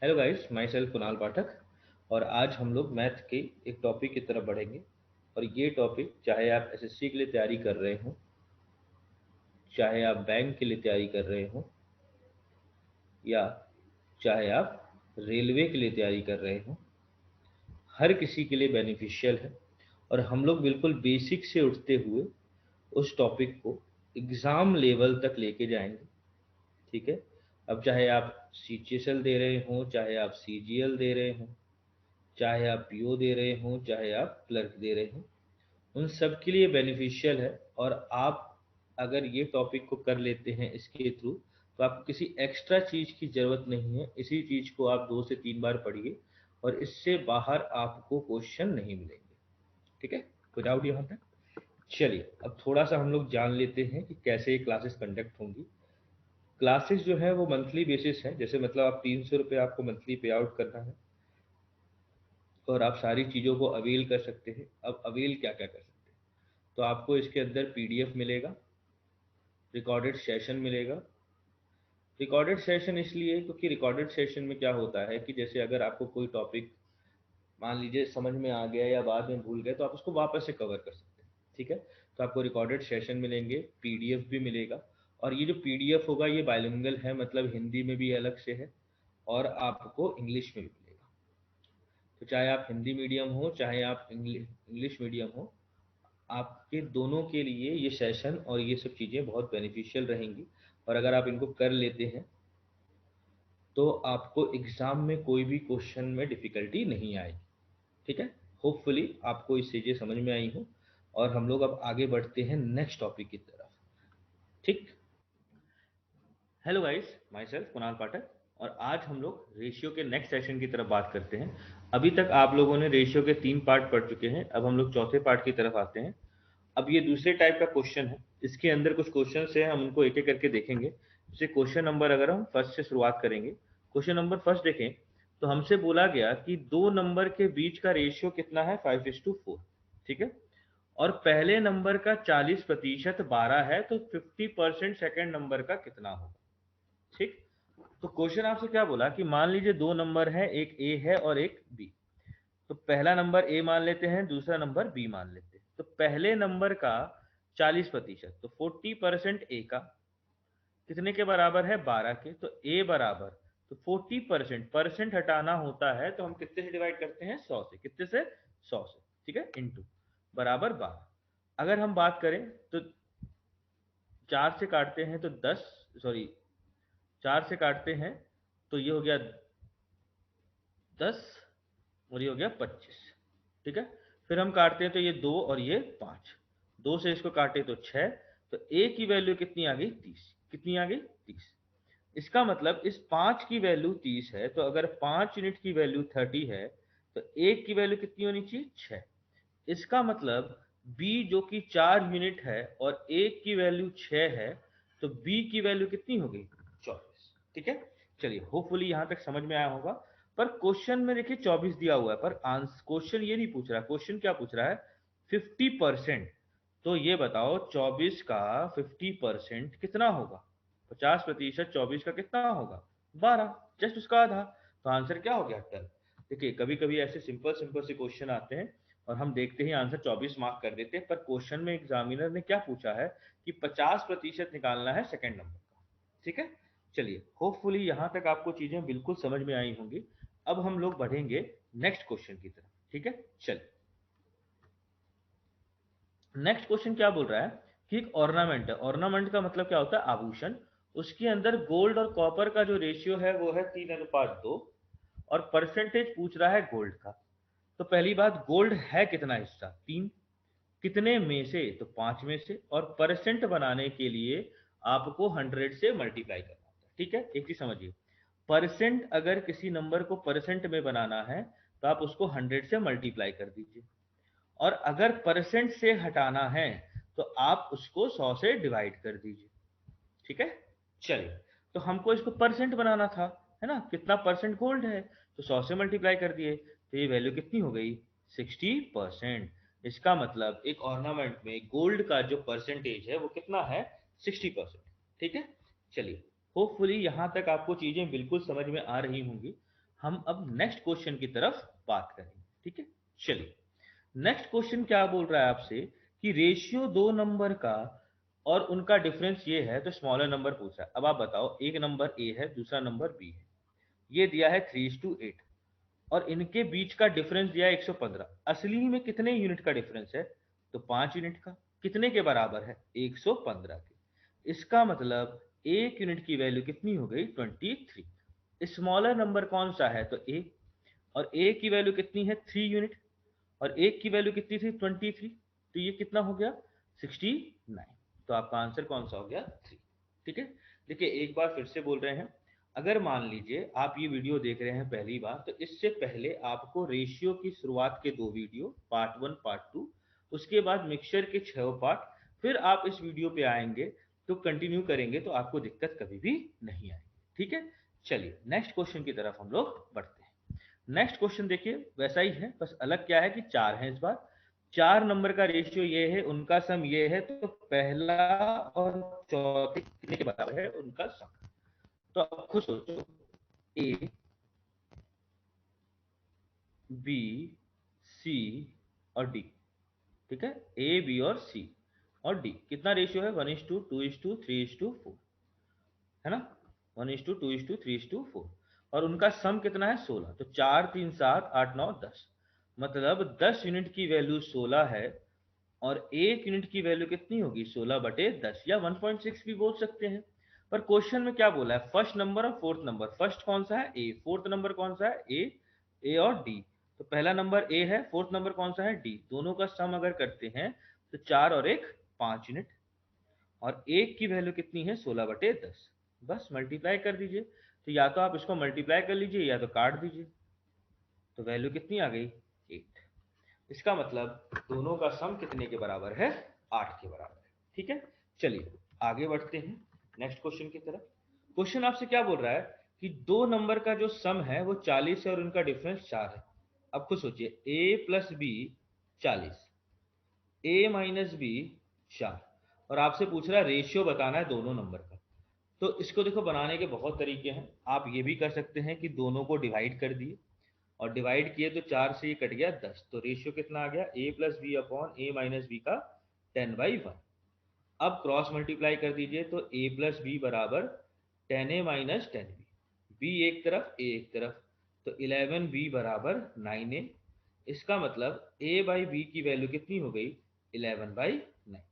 Hello guys, myself Kunal Pathak. और आज हम लोग मैथ के एक टॉपिक की तरफ बढ़ेंगे। और ये टॉपिक चाहे आप एसएससी के लिए तैयारी कर रहे हो, चाहे आप बैंक के लिए तैयारी कर रहे हो, या चाहे आप रेलवे के लिए तैयारी कर रहे हो, हर किसी के लिए बेनिफिशियल है। और हम लोग बिल्कुल बेसिक से उठते हुए उस टॉपिक को एग्ज़ाम लेवल तक लेके जाएंगे। ठीक है। अब चाहे आप सीजीएसएल दे रहे हो, चाहे आप सीजीएल दे रहे हो, चाहे आप पीओ दे रहे हो, चाहे आप क्लर्क दे रहे हो, उन सब के लिए बेनिफिशियल है। और आप अगर ये टॉपिक को कर लेते हैं इसके थ्रू, तो आपको किसी एक्स्ट्रा चीज़ की ज़रूरत नहीं है। इसी चीज़ को आप 2 से 3 बार पढ़िए और इससे बाहर आपको क्वेश्चन नहीं मिलेंगे। ठीक है, कोई डाउट यहाँ तक? चलिए अब थोड़ा सा हम लोग जान लेते हैं कि कैसे ये क्लासेस कंडक्ट होंगी। क्लासेस जो है वो मंथली बेसिस है। जैसे मतलब आप 300 रुपये आपको मंथली पे आउट करना है और आप सारी चीज़ों को अवेल कर सकते हैं। अब अवेल क्या क्या कर सकते हैं, तो आपको इसके अंदर पीडीएफ मिलेगा, रिकॉर्डेड सेशन मिलेगा। रिकॉर्डेड सेशन इसलिए क्योंकि रिकॉर्डेड सेशन में क्या होता है कि जैसे अगर आपको कोई टॉपिक मान लीजिए समझ में आ गया या बाद में भूल गए, तो आप उसको वापस से कवर कर सकते हैं। ठीक है, तो आपको रिकॉर्डेड सेशन मिलेंगे, पीडीएफ भी मिलेगा। और ये जो पीडीएफ होगा ये बाइलिंगुअल है, मतलब हिंदी में भी अलग से है और आपको इंग्लिश में भी मिलेगा। तो चाहे आप हिंदी मीडियम हो, चाहे आप इंग्लिश मीडियम हो, आपके दोनों के लिए ये सेशन और ये सब चीज़ें बहुत बेनिफिशियल रहेंगी। और अगर आप इनको कर लेते हैं तो आपको एग्ज़ाम में कोई भी क्वेश्चन में डिफ़िकल्टी नहीं आएगी। ठीक है, होपफुली आपको ये चीज़ें समझ में आई हो। और हम लोग अब आगे बढ़ते हैं नेक्स्ट टॉपिक की तरफ। ठीक। Hello guys, myself Kunal Pathak. और आज हम लोग रेशियो के नेक्स्ट सेशन की तरफ बात करते हैं। अभी तक आप लोगों ने रेशियो के 3 पार्ट पढ़ चुके हैं, अब हम लोग चौथे पार्ट की तरफ आते हैं। अब ये दूसरे टाइप का क्वेश्चन है, इसके अंदर कुछ क्वेश्चन है, हम उनको एक एक करके देखेंगे। जैसे क्वेश्चन नंबर, अगर हम फर्स्ट से शुरुआत करेंगे, क्वेश्चन नंबर फर्स्ट देखें तो हमसे बोला गया कि दो नंबर के बीच का रेशियो कितना है, 5:4। ठीक है, और पहले नंबर का 40% 12 है, तो 50% सेकेंड नंबर का कितना होगा। ठीक, तो क्वेश्चन आपसे क्या बोला कि मान लीजिए दो नंबर है, एक ए है और एक बी। तो पहला नंबर ए मान लेते हैं, दूसरा नंबर बी मान लेते हैं। तो पहले नंबर का 40%, तो 40% ए का कितने के बराबर है, 12 के। तो ए बराबर, तो 40% परसेंट हटाना होता है तो हम कितने से डिवाइड करते हैं, 100 से। कितने से, 100 से। ठीक है, इनटू बराबर 12। अगर हम बात करें तो 4 से काटते हैं तो 10, सॉरी 4 से काटते हैं तो ये हो गया 10 और ये हो गया 25। ठीक है, फिर हम काटते हैं तो ये 2 और ये 5, 2 से इसको काटे तो 6। तो ए की वैल्यू कितनी आ गई, 30। कितनी आ गई, 30। इसका मतलब इस 5 की वैल्यू 30 है, तो अगर 5 यूनिट की वैल्यू 30 है तो ए की वैल्यू कितनी होनी चाहिए, 6। इसका मतलब बी जो कि 4 यूनिट है और ए की वैल्यू 6 है, तो बी की वैल्यू कितनी हो गई, 24। ठीक है, चलिए होपफुली यहां तक समझ में आया होगा। पर क्वेश्चन में देखिए 24 दिया हुआ है, पर आंसर क्वेश्चन ये नहीं पूछ रहा। क्वेश्चन क्या पूछ रहा है, 50%। तो ये बताओ 24 का 50% कितना होगा, 50% 24 का कितना होगा, 12, जस्ट उसका आधा। तो आंसर क्या हो गया, 12। देखिए कभी कभी ऐसे सिंपल सिंपल से क्वेश्चन आते हैं और हम देखते ही आंसर 24 मार्क कर देते हैं, पर क्वेश्चन में एग्जामिनर ने क्या पूछा है कि 50% निकालना है सेकंड नंबर का। ठीक है, चलिए होपफुली यहां तक आपको चीजें बिल्कुल समझ में आई होंगी। अब हम लोग बढ़ेंगे नेक्स्ट क्वेश्चन की तरफ। ठीक है, चलिए नेक्स्ट क्वेश्चन क्या बोल रहा है कि एक ऑर्नामेंट है। ऑर्नामेंट का मतलब क्या होता है, आभूषण। उसके अंदर गोल्ड और कॉपर का जो रेशियो है वो है 3:2 और परसेंटेज पूछ रहा है गोल्ड का। तो पहली बात, गोल्ड है कितना हिस्सा, 3। कितने में से, तो 5 में से। और परसेंट बनाने के लिए आपको 100 से मल्टीप्लाई करना होता है। ठीक है, एक चीज समझिए, परसेंट अगर किसी नंबर को परसेंट में बनाना है तो आप उसको 100 से मल्टीप्लाई कर दीजिए, और अगर परसेंट से हटाना है तो आप उसको 100 से डिवाइड कर दीजिए। ठीक है, चलिए, तो हमको इसको परसेंट बनाना था, है ना, कितना परसेंट गोल्ड है, तो 100 से मल्टीप्लाई कर दिए, तो ये वैल्यू कितनी हो गई, 60%। इसका मतलब एक ऑर्नामेंट में गोल्ड का जो परसेंटेज है वो कितना है, 60%। ठीक है, चलिए होपफुली यहां तक आपको चीजें बिल्कुल समझ में आ रही होंगी। हम अब नेक्स्ट क्वेश्चन की तरफ बात करेंगे। ठीक है, चलिए नेक्स्ट क्वेश्चन क्या बोल रहा है आपसे कि रेशियो दो नंबर का और उनका डिफरेंस ये है, तो स्मॉलर नंबर पूछा है। अब आप बताओ, एक नंबर ए है, दूसरा नंबर बी है, ये दिया है 3:8 और इनके बीच का डिफरेंस दिया है 115। असली में कितने यूनिट का डिफरेंस है? तो 5 यूनिट का। कितने के बराबर है? 115 के। इसका मतलब एक यूनिट की वैल्यू कितनी हो गई? 23। स्मॉलर नंबर कौन सा है? तो ए, और ए की वैल्यू कितनी है? 3 यूनिट, और एक की वैल्यू कितनी थी? 23। तो ये कितना हो गया? 69। तो आपका आंसर कौन सा हो गया? 3। ठीक है, देखिए एक बार फिर से बोल रहे हैं, अगर मान लीजिए आप ये वीडियो देख रहे हैं पहली बार, तो इससे पहले आपको रेशियो की शुरुआत के 2 वीडियो, पार्ट 1 पार्ट 2, उसके बाद मिक्सचर के 6 पार्ट, फिर आप इस वीडियो पे आएंगे तो कंटिन्यू करेंगे तो आपको दिक्कत कभी भी नहीं आएगी। ठीक है, चलिए नेक्स्ट क्वेश्चन की तरफ हम लोग बढ़ते हैं। नेक्स्ट क्वेश्चन देखिए वैसा ही है, बस अलग क्या है कि 4 है इस बार। 4 नंबर का रेशियो ये है, उनका सम ये है, तो पहला और चौथे कितने के बराबर है उनका सम। तो अब खुद सोचो, ए बी सी और डी। ठीक है, ए बी और सी और डी कितना रेशियो है? 1:2, 2:3, 3:4, है ना? 1:2, 2:3, 3:4, और उनका सम कितना है? 16। तो 4, 3, 7, 8, 9, 10, मतलब 10 यूनिट की वैल्यू 16 है, और एक यूनिट की वैल्यू कितनी होगी? 16/10, या 1.6 भी बोल सकते हैं। पर क्वेश्चन में क्या बोला है? फर्स्ट नंबर और फोर्थ नंबर। फर्स्ट कौन सा है? ए। फोर्थ नंबर कौन सा है? ए। ए और डी। तो पहला नंबर ए है, फोर्थ नंबर कौन सा है? डी। दोनों का सम अगर करते हैं तो 4 और 1 5 यूनिट, और एक की वैल्यू कितनी है? 16/10। बस मल्टीप्लाई कर दीजिए। तो या तो आप इसको मल्टीप्लाई कर लीजिए या तो काट दीजिए। तो वैल्यू कितनी आ गई? 8। इसका मतलब दोनों का सम कितने के बराबर है? 8 के बराबर है। ठीक है, चलिए आगे बढ़ते हैं नेक्स्ट क्वेश्चन की तरफ। क्वेश्चन आपसे क्या बोल रहा है कि दो नंबर का जो सम है वो 40 है और उनका डिफरेंस 4 है। अब खुद सोचिए, a plus B 40, a minus B 4, और आपसे पूछ रहा है रेशियो बताना है दोनों नंबर का। तो इसको देखो, बनाने के बहुत तरीके हैं। आप ये भी कर सकते हैं कि दोनों को डिवाइड कर दिए, और डिवाइड किए तो 4 से ये कट गया 10, तो रेशियो कितना आ गया? a plus B upon A minus B का 10/1। अब क्रॉस मल्टीप्लाई कर दीजिए, तो a प्लस बी बराबर 10a माइनस 10b, b एक तरफ a एक तरफ, तो 11b बराबर 9a। इसका मतलब a बाई बी की वैल्यू कितनी हो गई? 11/9।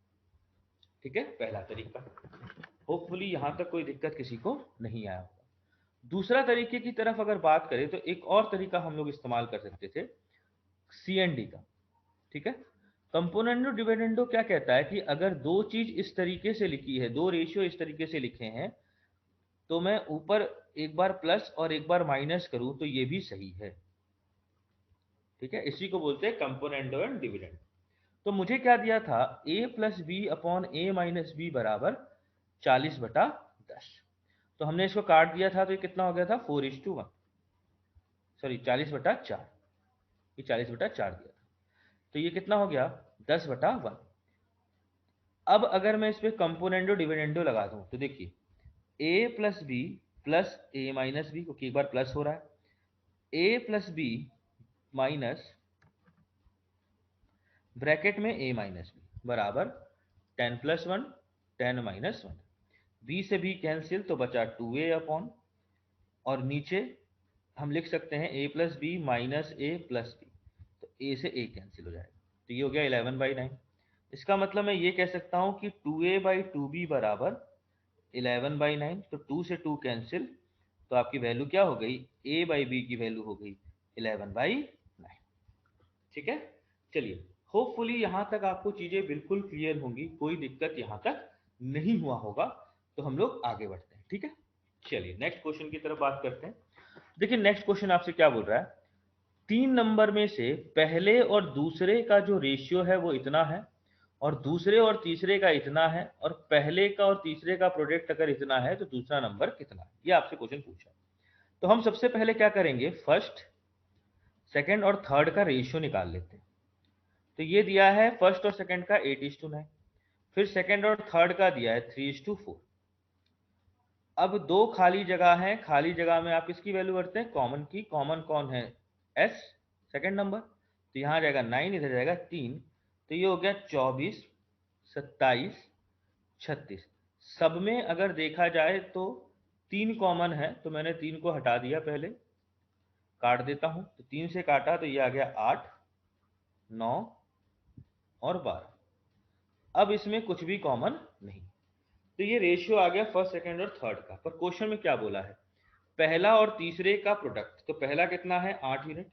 ठीक है, पहला तरीका। होपफुली यहां तक कोई दिक्कत किसी को नहीं आया होगा। दूसरा तरीके की तरफ अगर बात करें तो एक और तरीका हम लोग इस्तेमाल कर सकते थे, सी एंड डी का। ठीक है, कंपोनेंडो डिविडेंडो क्या कहता है कि अगर दो चीज इस तरीके से लिखी है, दो रेशियो इस तरीके से लिखे हैं, तो मैं ऊपर एक बार प्लस और एक बार माइनस करूं तो ये भी सही है। ठीक है, इसी को बोलते हैं कंपोनेंडो एंड डिविडेंड। तो मुझे क्या दिया था? a plus B upon A minus B बराबर 40/10। तो हमने इसको काट दिया था, तो ये कितना हो गया था? 4:1, सॉरी 40/4, ये 40/4 दिया था, तो ये कितना हो गया? 10/1। अब अगर मैं इस पे कंपोनेंडो डिविडेंडो लगा दूं तो देखिए, a plus B plus A minus B, क्योंकि एक बार प्लस हो रहा है, a plus B minus bracket में a माइनस बी बराबर 10+1, 10-1। b से b कैंसिल, तो बचा 2a अपॉन, और नीचे हम लिख सकते हैं a plus B minus A plus B, तो a से a कैंसिल हो जाएगा, तो ये हो गया 11/9। इसका मतलब मैं ये कह सकता हूं कि 2a/2b बराबर 11/9। तो 2 से 2 कैंसिल, तो आपकी वैल्यू क्या हो गई? a/b की वैल्यू हो गई 11/9। ठीक है, चलिए होपफुली यहां तक आपको चीजें बिल्कुल क्लियर होंगी, कोई दिक्कत यहां तक नहीं हुआ होगा। तो हम लोग आगे बढ़ते हैं। ठीक है, चलिए नेक्स्ट क्वेश्चन की तरफ बात करते हैं। देखिए नेक्स्ट क्वेश्चन आपसे क्या बोल रहा है? 3 नंबर में से पहले और दूसरे का जो रेशियो है वो इतना है, और दूसरे और तीसरे का इतना है, और पहले का और तीसरे का प्रोडक्ट अगर इतना है तो दूसरा नंबर कितना है? ये आपसे क्वेश्चन पूछा है। तो हम सबसे पहले क्या करेंगे? फर्स्ट, सेकंड और थर्ड का रेशियो निकाल लेते हैं। तो ये दिया है फर्स्ट और सेकंड का 8:9, फिर सेकंड और थर्ड का दिया है 3:4। अब दो खाली जगह है, खाली जगह में आप किसकी वैल्यू भरते हैं, कॉमन की। कॉमन कौन है, एस, सेकंड नंबर। तो यहाँ जाएगा 9, इधर जाएगा 3, तो ये हो गया 24, 27, 36। सब में अगर देखा जाए तो 3 कॉमन है, तो मैंने 3 को हटा दिया, पहले काट देता हूं। तो 3 से काटा तो ये आ गया 8, 9 और 12। अब इसमें कुछ भी कॉमन नहीं, तो ये रेशियो आ गया फर्स्ट, सेकंड और थर्ड का। पर क्वेश्चन में क्या बोला है, पहला और तीसरे का प्रोडक्ट। तो पहला कितना है, 8 यूनिट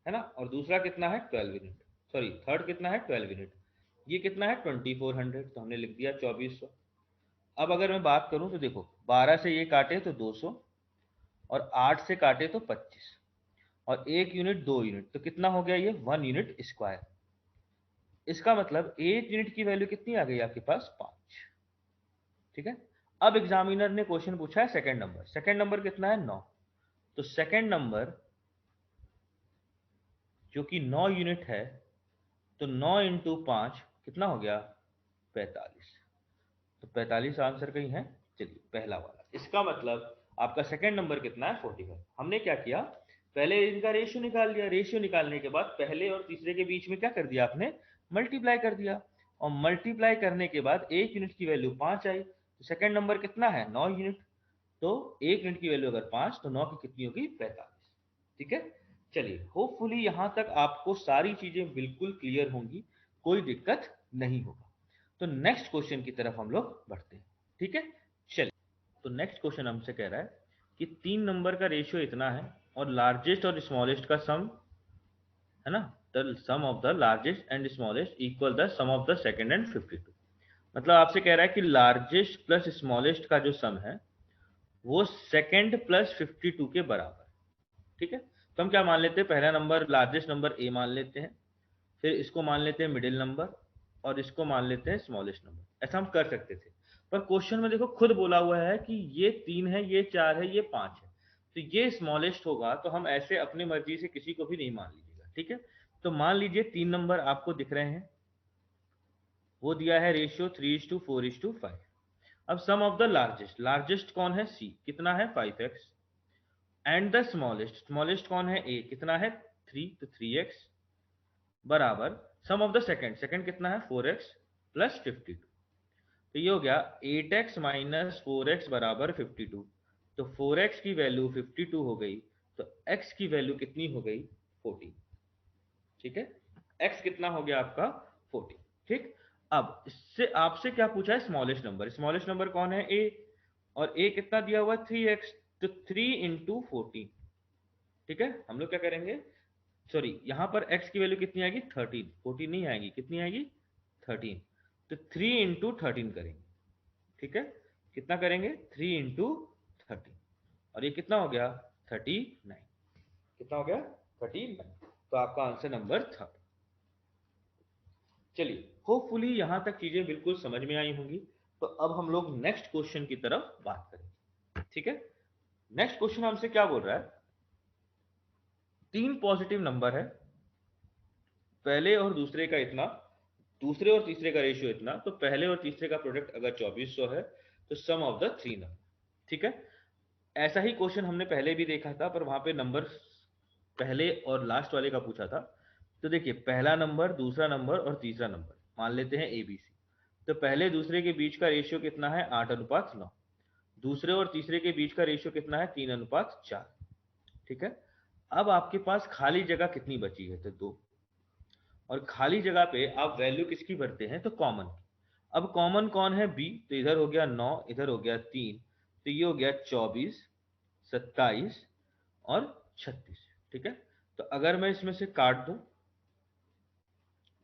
है ना, और दूसरा कितना है, 12 यूनिट। सॉरी, थर्ड कितना है, 12 यूनिट। ये कितना है, 2400, तो हमने लिख दिया 2400। अब अगर मैं बात करूं तो देखो, 12 से ये काटे तो 200, और 8 से काटे तो 25, और 1 यूनिट 2 यूनिट, तो कितना हो गया ये, 1 यूनिट स्क्वायर। इसका मतलब 1 यूनिट की वैल्यू कितनी आ गई आपके पास, 5। ठीक है। अब एग्जामिनर ने क्वेश्चन पूछा है सेकंड नंबर। सेकंड नंबर कितना है, 9। तो सेकंड नंबर जो कि 9 यूनिट है, तो 9 इंटू 5 कितना हो गया, 45। तो 45 आंसर कहीं है, चलिए पहला वाला। इसका मतलब आपका सेकंड नंबर कितना है, 45। हमने क्या किया, पहले इनका रेशियो निकाल लिया। रेशियो निकालने के बाद पहले और तीसरे के बीच में क्या कर दिया आपने, मल्टीप्लाई कर दिया। और मल्टीप्लाई करने के बाद 1 यूनिट की वैल्यू 5 आई, तो सेकंड नंबर कितना है, 9 यूनिट। तो 1 यूनिट की वैल्यू अगर 5, तो 9 की कितनी होगी, 45। ठीक है। चलिए, होपफुली यहां तक आपको सारी चीजें बिल्कुल क्लियर होंगी, कोई दिक्कत नहीं होगा। तो नेक्स्ट क्वेश्चन की तरफ हम लोग बढ़ते हैं। ठीक है, चलिए। तो नेक्स्ट क्वेश्चन हमसे कह रहा है कि 3 नंबर का रेशियो इतना है, और लार्जेस्ट और स्मॉलेस्ट का सम है ना, the sum of the largest and smallest equal the sum of the second and 52। मतलब आपसे कह रहा है कि लार्जेस्ट प्लस स्मॉलेस्ट का जो सम है वो सेकंड प्लस 52 के बराबर। ठीक है। तो हम क्या मान लेते हैं, पहला नंबर लार्जेस्ट नंबर ए मान लेते हैं, फिर इसको मान लेते हैं मिडिल नंबर, और इसको मान लेते हैं स्मॉलेस्ट नंबर। ऐसा हम कर सकते थे, पर क्वेश्चन में देखो खुद बोला हुआ है कि ये 3 है, ये 4 है, ये 5 है, तो ये स्मॉलेस्ट होगा। तो हम ऐसे अपनी मर्जी से किसी को भी नहीं मान लीजिएगा। ठीक है। तो मान लीजिए 3 नंबर आपको दिख रहे हैं, वो दिया है रेशियो 3:4:5। अब सम ऑफ द लार्जेस्ट, लार्जेस्ट कौन है, सी, कितना है, 5x, and the smallest, smallest कौन है, ए, कितना है, 3, तो 3x बराबर सम ऑफ द सेकंड, सेकंड कितना है, 4x प्लस 52। तो ये हो गया 8x माइनस 4x बराबर 52। तो 4x की वैल्यू 52 हो गई, तो x की वैल्यू कितनी हो गई, 14। ठीक है, x कितना हो गया आपका, 14। ठीक। अब इससे आपसे क्या पूछा है, स्मॉलेस्ट नंबर। स्मॉलेस्ट नंबर कौन है, a, और a कितना दिया हुआ है, 3x। तो 3 इंटू 14। ठीक है, हम लोग क्या करेंगे, सॉरी, यहां पर x की वैल्यू कितनी आएगी, 13, 14 नहीं आएगी, कितनी आएगी, 13। तो 3 इंटू 13 करेंगे। ठीक है, कितना करेंगे, 3 इंटू 13, और ये कितना हो गया, 39। कितना हो गया, 39। तो आपका आंसर नंबर थर्ड। चलिए, होपफुली यहां तक चीजें बिल्कुल समझ में आई होंगी। तो अब हम लोग नेक्स्ट क्वेश्चन की तरफ बात करेंगे। ठीक है। नेक्स्ट क्वेश्चन हमसे क्या बोल रहा है, 3 पॉजिटिव नंबर है, पहले और दूसरे का इतना, दूसरे और तीसरे का रेशियो इतना, तो पहले और तीसरे का प्रोडक्ट अगर 2400 है, तो सम ऑफ द 3 नंबर। ठीक है। ऐसा ही क्वेश्चन हमने पहले भी देखा था, पर वहां पे नंबर पहले और लास्ट वाले का पूछा था। तो देखिए, पहला नंबर, दूसरा नंबर और तीसरा नंबर मान लेते हैं ABC। तो पहले दूसरे के बीच का रेशियो कितना है, 8:9। दूसरे और तीसरे के बीच का रेशियो कितना है, 3:4। ठीक है। अब आपके पास खाली जगह कितनी बची है, तो 2। और खाली जगह पे आप वैल्यू किसकी भरते हैं, तो कॉमन। अब कॉमन कौन है, बी, तो इधर हो गया 9, इधर हो गया 3, तो ये हो गया 24, 27 और 36। ठीक है। तो अगर मैं इसमें से काट दूं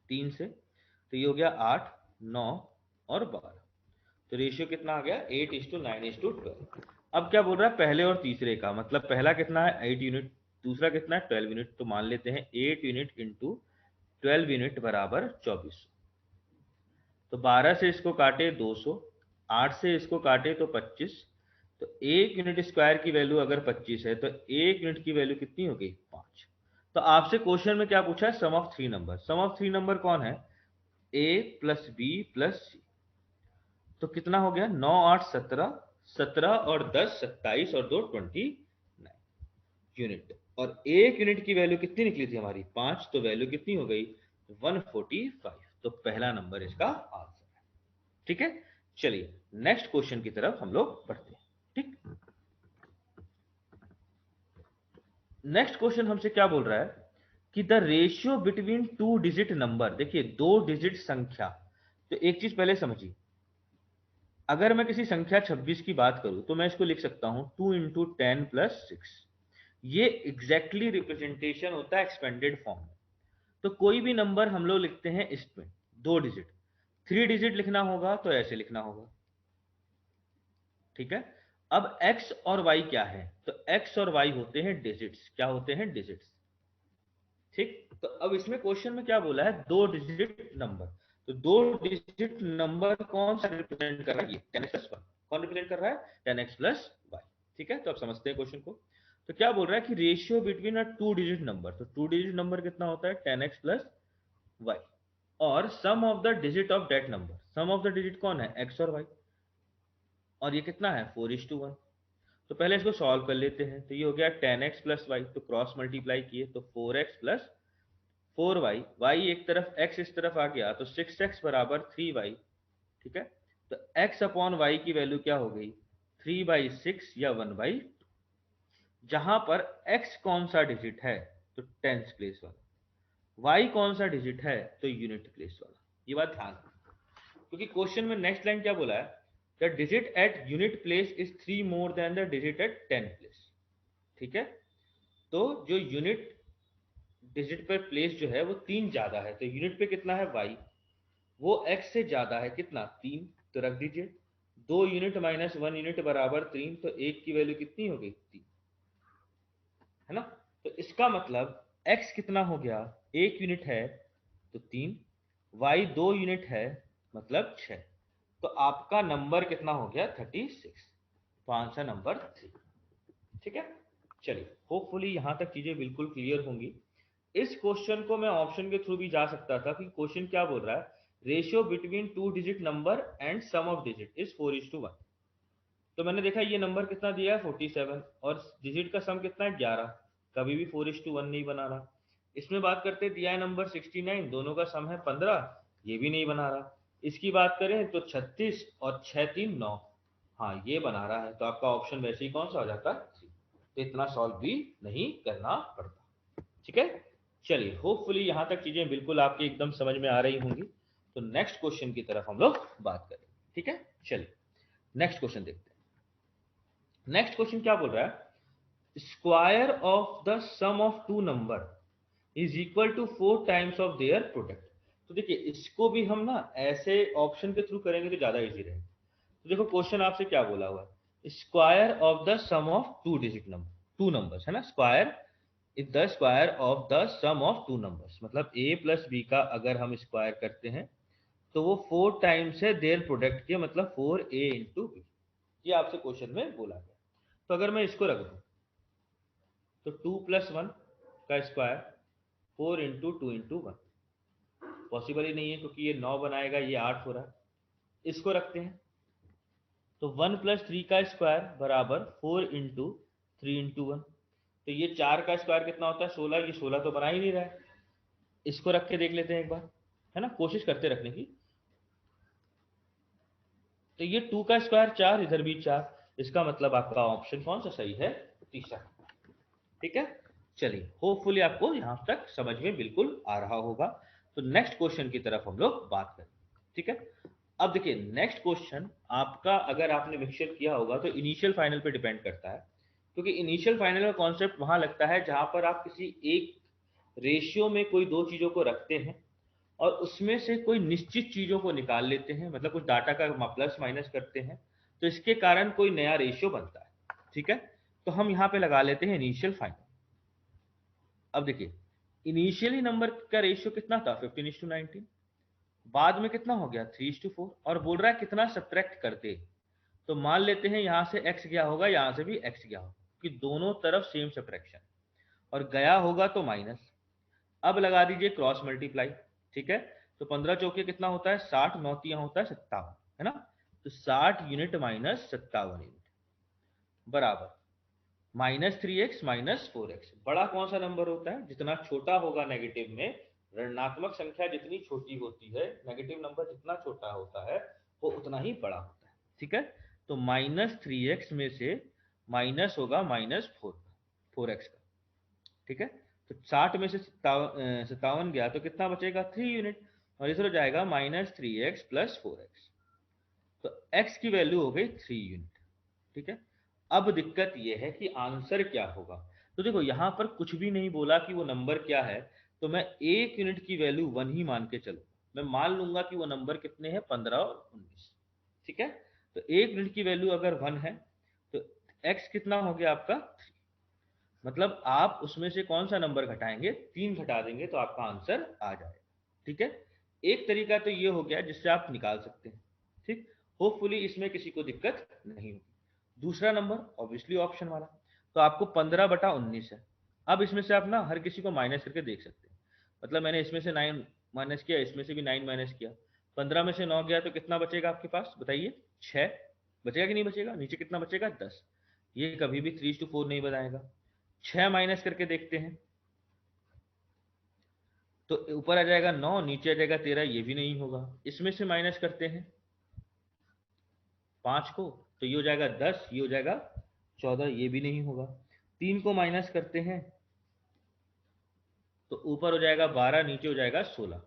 3 से, तो ये हो गया 8, 9 और 12। तो रेशियो कितना आ गया, 8:9:12। अब क्या बोल रहा है, पहले और तीसरे का, मतलब पहला कितना है, 8 यूनिट, दूसरा कितना है, 12 यूनिट। तो मान लेते हैं 8 यूनिट इंटू 12 यूनिट बराबर 24। तो 12 से इसको काटे 200, 8 से इसको काटे तो 25। तो 1 यूनिट स्क्वायर की वैल्यू अगर 25 है, तो 1 यूनिट की वैल्यू कितनी हो गई, 5। तो आपसे क्वेश्चन में क्या पूछा है, sum of 3 number. Sum of 3 number कौन है, a plus B plus C. तो कितना हो गया, 9 8 17, 17 और 10 27 और 2 29 यूनिट। और एक यूनिट की वैल्यू कितनी निकली थी हमारी 5, तो वैल्यू कितनी हो गई 145। तो पहला नंबर इसका आंसर है। ठीक है, चलिए नेक्स्ट क्वेश्चन की तरफ हम लोग बढ़ते हैं। ठीक, नेक्स्ट क्वेश्चन हमसे क्या बोल रहा है कि the ratio between two digit number. देखिए, दो डिजिट संख्या, तो एक चीज पहले समझिए, अगर मैं किसी संख्या 26 की बात करूं तो मैं इसको लिख सकता हूं 2 इंटू 10 प्लस 6। ये एग्जैक्टली रिप्रेजेंटेशन होता है एक्सपेंडेड फॉर्म में। तो कोई भी नंबर हम लोग लिखते हैं इसमें दो डिजिट, 3 डिजिट लिखना होगा तो ऐसे लिखना होगा। ठीक है, अब x और y क्या है, तो x और y होते हैं डिजिट्स। क्या होते हैं, डिजिट्स। ठीक, तो अब इसमें क्वेश्चन में क्या बोला है, दो डिजिट नंबर। तो दो डिजिट नंबर कौन सा रिप्रेजेंट कर रहा है, ये 10x प्लस 1। कौन रिप्रेजेंट कर रहा है, 10x प्लस y। ठीक है, तो अब समझते हैं क्वेश्चन को। तो क्या बोल रहा है कि ratio between a two digit number. तो टू डिजिट नंबर कितना होता है, 10x प्लस y। और sum of the digit of that number, sum of the digit कौन है, x और y। और ये कितना है, 4:1। तो पहले इसको सॉल्व कर लेते हैं। तो ये हो गया 10x प्लस वाई, तो क्रॉस मल्टीप्लाई किए तो 4x प्लस 4y, y एक तरफ x इस तरफ आ गया तो 6x बराबर 3y। ठीक है, तो x अपॉन y की वैल्यू क्या हो गई, 3/6 या 1/2। जहां पर x कौन सा डिजिट है, तो टेंस प्लेस वाला, y कौन सा डिजिट है, तो यूनिट प्लेस वाला। ये बात ध्यान रखना, क्योंकि क्वेश्चन में नेक्स्ट लाइन क्या बोला है, the digit at unit place is 3 more than the digit at 10 place. ठीक है, तो जो यूनिट डिजिट पर प्लेस जो है वो 3 ज्यादा है, तो यूनिट पे कितना है y, वो x से ज्यादा है कितना 3, तो रख दीजिए 2 यूनिट माइनस 1 यूनिट बराबर 3, तो एक की वैल्यू कितनी हो गई 3, है ना। तो इसका मतलब x कितना हो गया, एक यूनिट है तो 3, y 2 यूनिट है मतलब 6। तो आपका नंबर कितना हो गया 36। तो आंसर नंबर 3। ठीक है, चलिए होपफुली यहां तक चीजें बिल्कुल क्लियर होंगी। इस क्वेश्चन को मैं ऑप्शन के थ्रू भी जा सकता था कि क्वेश्चन क्या बोल रहा है, ratio between two digit number and sum of digit is 4:1। तो मैंने देखा ये नंबर कितना दिया है 47 और डिजिट का सम कितना है 11, कभी भी 4:1 नहीं बना रहा। इसमें बात करते दिया है नंबर 69, दोनों का सम है 15, ये भी नहीं बना रहा। इसकी बात करें तो 36 और 6 3 9, हाँ ये बना रहा है। तो आपका ऑप्शन वैसे ही कौन सा हो जाता, तो इतना सॉल्व भी नहीं करना पड़ता। ठीक है, चलिए होपफुली यहां तक चीजें बिल्कुल आपकी एकदम समझ में आ रही होंगी। तो नेक्स्ट क्वेश्चन की तरफ हम लोग बात करें। ठीक है, चलिए नेक्स्ट क्वेश्चन देखते हैं। नेक्स्ट क्वेश्चन क्या बोल रहा है, square of the sum of two number is equal to 4 times of their product. तो देखिए इसको भी हम ना ऐसे ऑप्शन के थ्रू करेंगे तो ज्यादा इजी रहेगा। तो देखो क्वेश्चन आपसे क्या बोला हुआ है, square of the sum of two digit number, two numbers है ना, square is the square of the sum of two numbers. मतलब a प्लस बी का अगर हम स्क्वायर करते हैं तो वो 4 टाइम्स है देयर प्रोडक्ट के, मतलब 4a इंटू बी। ये आपसे क्वेश्चन में बोला गया। तो अगर मैं इसको रख दूं तो 2 प्लस 1 का स्क्वायर 4 इंटू 2 इंटू 1, पॉसिबल ही नहीं है क्योंकि ये 9 बनाएगा, ये 8 हो रहा है। इसको रखते हैं तो 1 प्लस 3 का स्क्वायर बराबर 4 इंटू 3 इंटू 1, तो ये 4 का स्क्वायर कितना होता है 16, ये 16 तो बना ही नहीं रहा है। इसको रख के देख लेते हैं एक बार, है ना, कोशिश करते रखने की। तो ये 2 का स्क्वायर 4, इधर भी 4, इसका मतलब आपका ऑप्शन कौन सा सही है, तीसरा। ठीक है, चलिए होपफुली आपको यहां तक समझ में बिल्कुल आ रहा होगा। तो नेक्स्ट क्वेश्चन की तरफ हम लोग बात करें। ठीक है, अब देखिए नेक्स्ट क्वेश्चन आपका, अगर आपने मिक्सचर किया होगा तो इनिशियल फाइनल पे डिपेंड करता है, क्योंकि इनिशियल फाइनल का कॉन्सेप्ट वहां लगता है जहां पर आप किसी एक रेशियो में कोई दो चीजों को रखते हैं और उसमें से कोई निश्चित चीजों को निकाल लेते हैं, मतलब कुछ डाटा का प्लस माइनस करते हैं, तो इसके कारण कोई नया रेशियो बनता है। ठीक है, तो हम यहाँ पे लगा लेते हैं इनिशियल फाइनल। अब देखिए इनिशियली नंबर का रेशियो कितना था 15:19, बाद में कितना हो गया 3:4, और बोल रहा है कितना सब्ट्रैक्ट करते। तो मान लेते हैं यहां से x गया होगा, यहां से भी x गया होगा, कि दोनों तरफ सेम सब्ट्रैक्शन, और गया होगा तो माइनस। अब लगा दीजिए क्रॉस मल्टीप्लाई। ठीक है, तो 15 चौके कितना होता है 60, 9 तिया होता है 57, है ना। तो 60 यूनिट माइनस 57 यूनिट बराबर -3x माइनस 4x। बड़ा कौन सा नंबर होता है? जितना छोटा होगा नेगेटिव में, ऋणात्मक संख्या जितनी छोटी होती है, नेगेटिव नंबर जितना छोटा होता है, वो उतना ही बड़ा होता है। ठीक है, तो -3x में से माइनस होगा -4x का। ठीक है, तो 60 में से 57 गया तो कितना बचेगा? 3 यूनिट, और इधर हो जाएगा -3x प्लस 4x। तो x की वैल्यू हो गई 3 यूनिट। ठीक है, अब दिक्कत यह है कि आंसर क्या होगा। तो देखो यहां पर कुछ भी नहीं बोला कि वो नंबर क्या है, तो मैं 1 यूनिट की वैल्यू 1 ही मान के चलूंगा। मैं मान लूंगा कि वो नंबर कितने हैं, 15 और 19। ठीक है, तो 1 यूनिट की वैल्यू अगर 1 है तो x कितना हो गया आपका? 3। मतलब आप उसमें से कौन सा नंबर घटाएंगे? 3 घटा देंगे तो आपका आंसर आ जाएगा। ठीक है, एक तरीका तो ये हो गया जिससे आप निकाल सकते हैं। ठीक, होपफुली इसमें किसी को दिक्कत नहीं होगी। दूसरा नंबर ऑब्वियसली ऑप्शन वाला, तो आपको 15/19 है। अब इसमें से आप ना हर किसी को माइनस करके देख सकते हैं। मतलब मैंने इसमें से 9 माइनस किया, इसमें से भी 9 माइनस किया, 15 में से 9 गया तो कितना बचेगा आपके पास? बताइए, 6 बचेगा कि नहीं बचेगा? नीचे कितना बचेगा? 10। ये कभी भी 3:4 नहीं बनाएगा। 6 माइनस करके देखते हैं, तो ऊपर आ जाएगा 9, नीचे आ जाएगा 13, ये भी नहीं होगा। इसमें से माइनस करते हैं 5 को, तो ये हो जाएगा 10, ये हो जाएगा 14, ये भी नहीं होगा। 3 को माइनस करते हैं तो ऊपर हो जाएगा 12, नीचे हो जाएगा 16।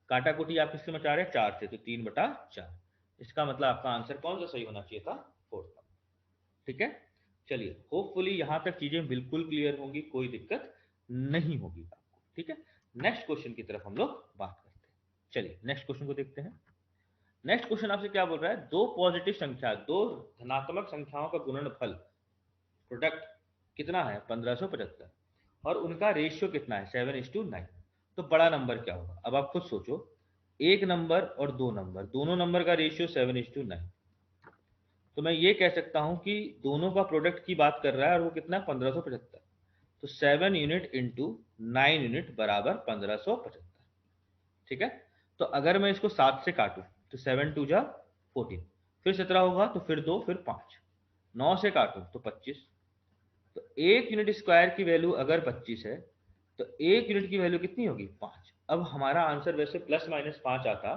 काटा कुटी आप किससे मचा रहे हैं? 4 से, तो 3/4। इसका मतलब आपका आंसर कौन सा सही होना चाहिए था? 4। ठीक है, चलिए होपफुली यहां तक चीजें बिल्कुल क्लियर होंगी, कोई दिक्कत नहीं होगी आपको। ठीक है, नेक्स्ट क्वेश्चन की तरफ हम लोग बात करते हैं। चलिए नेक्स्ट क्वेश्चन को देखते हैं। नेक्स्ट क्वेश्चन आपसे क्या बोल रहा है? दो पॉजिटिव संख्या, दो धनात्मक संख्याओं का गुणनफल, प्रोडक्ट कितना है? 1575, और उनका रेशियो कितना है? 7:9। तो बड़ा नंबर क्या होगा? अब आप खुद सोचो, एक नंबर और दो नंबर, दोनों नंबर का रेशियो 7:9, तो मैं ये कह सकता हूं कि दोनों का प्रोडक्ट की बात कर रहा है, और वो कितना है? 1575। तो 7 यूनिट इंटू 9 यूनिट बराबर 1575। ठीक है, तो अगर मैं इसको 7 से काटूं तो 7 2 जा 14, फिर 17 होगा, तो फिर 2, फिर 5। 9 से काटूं तो 25। तो 1 यूनिट स्क्वायर की वैल्यू अगर 25 है तो 1 यूनिट की वैल्यू कितनी होगी? 5। अब हमारा आंसर वैसे +-5 आता,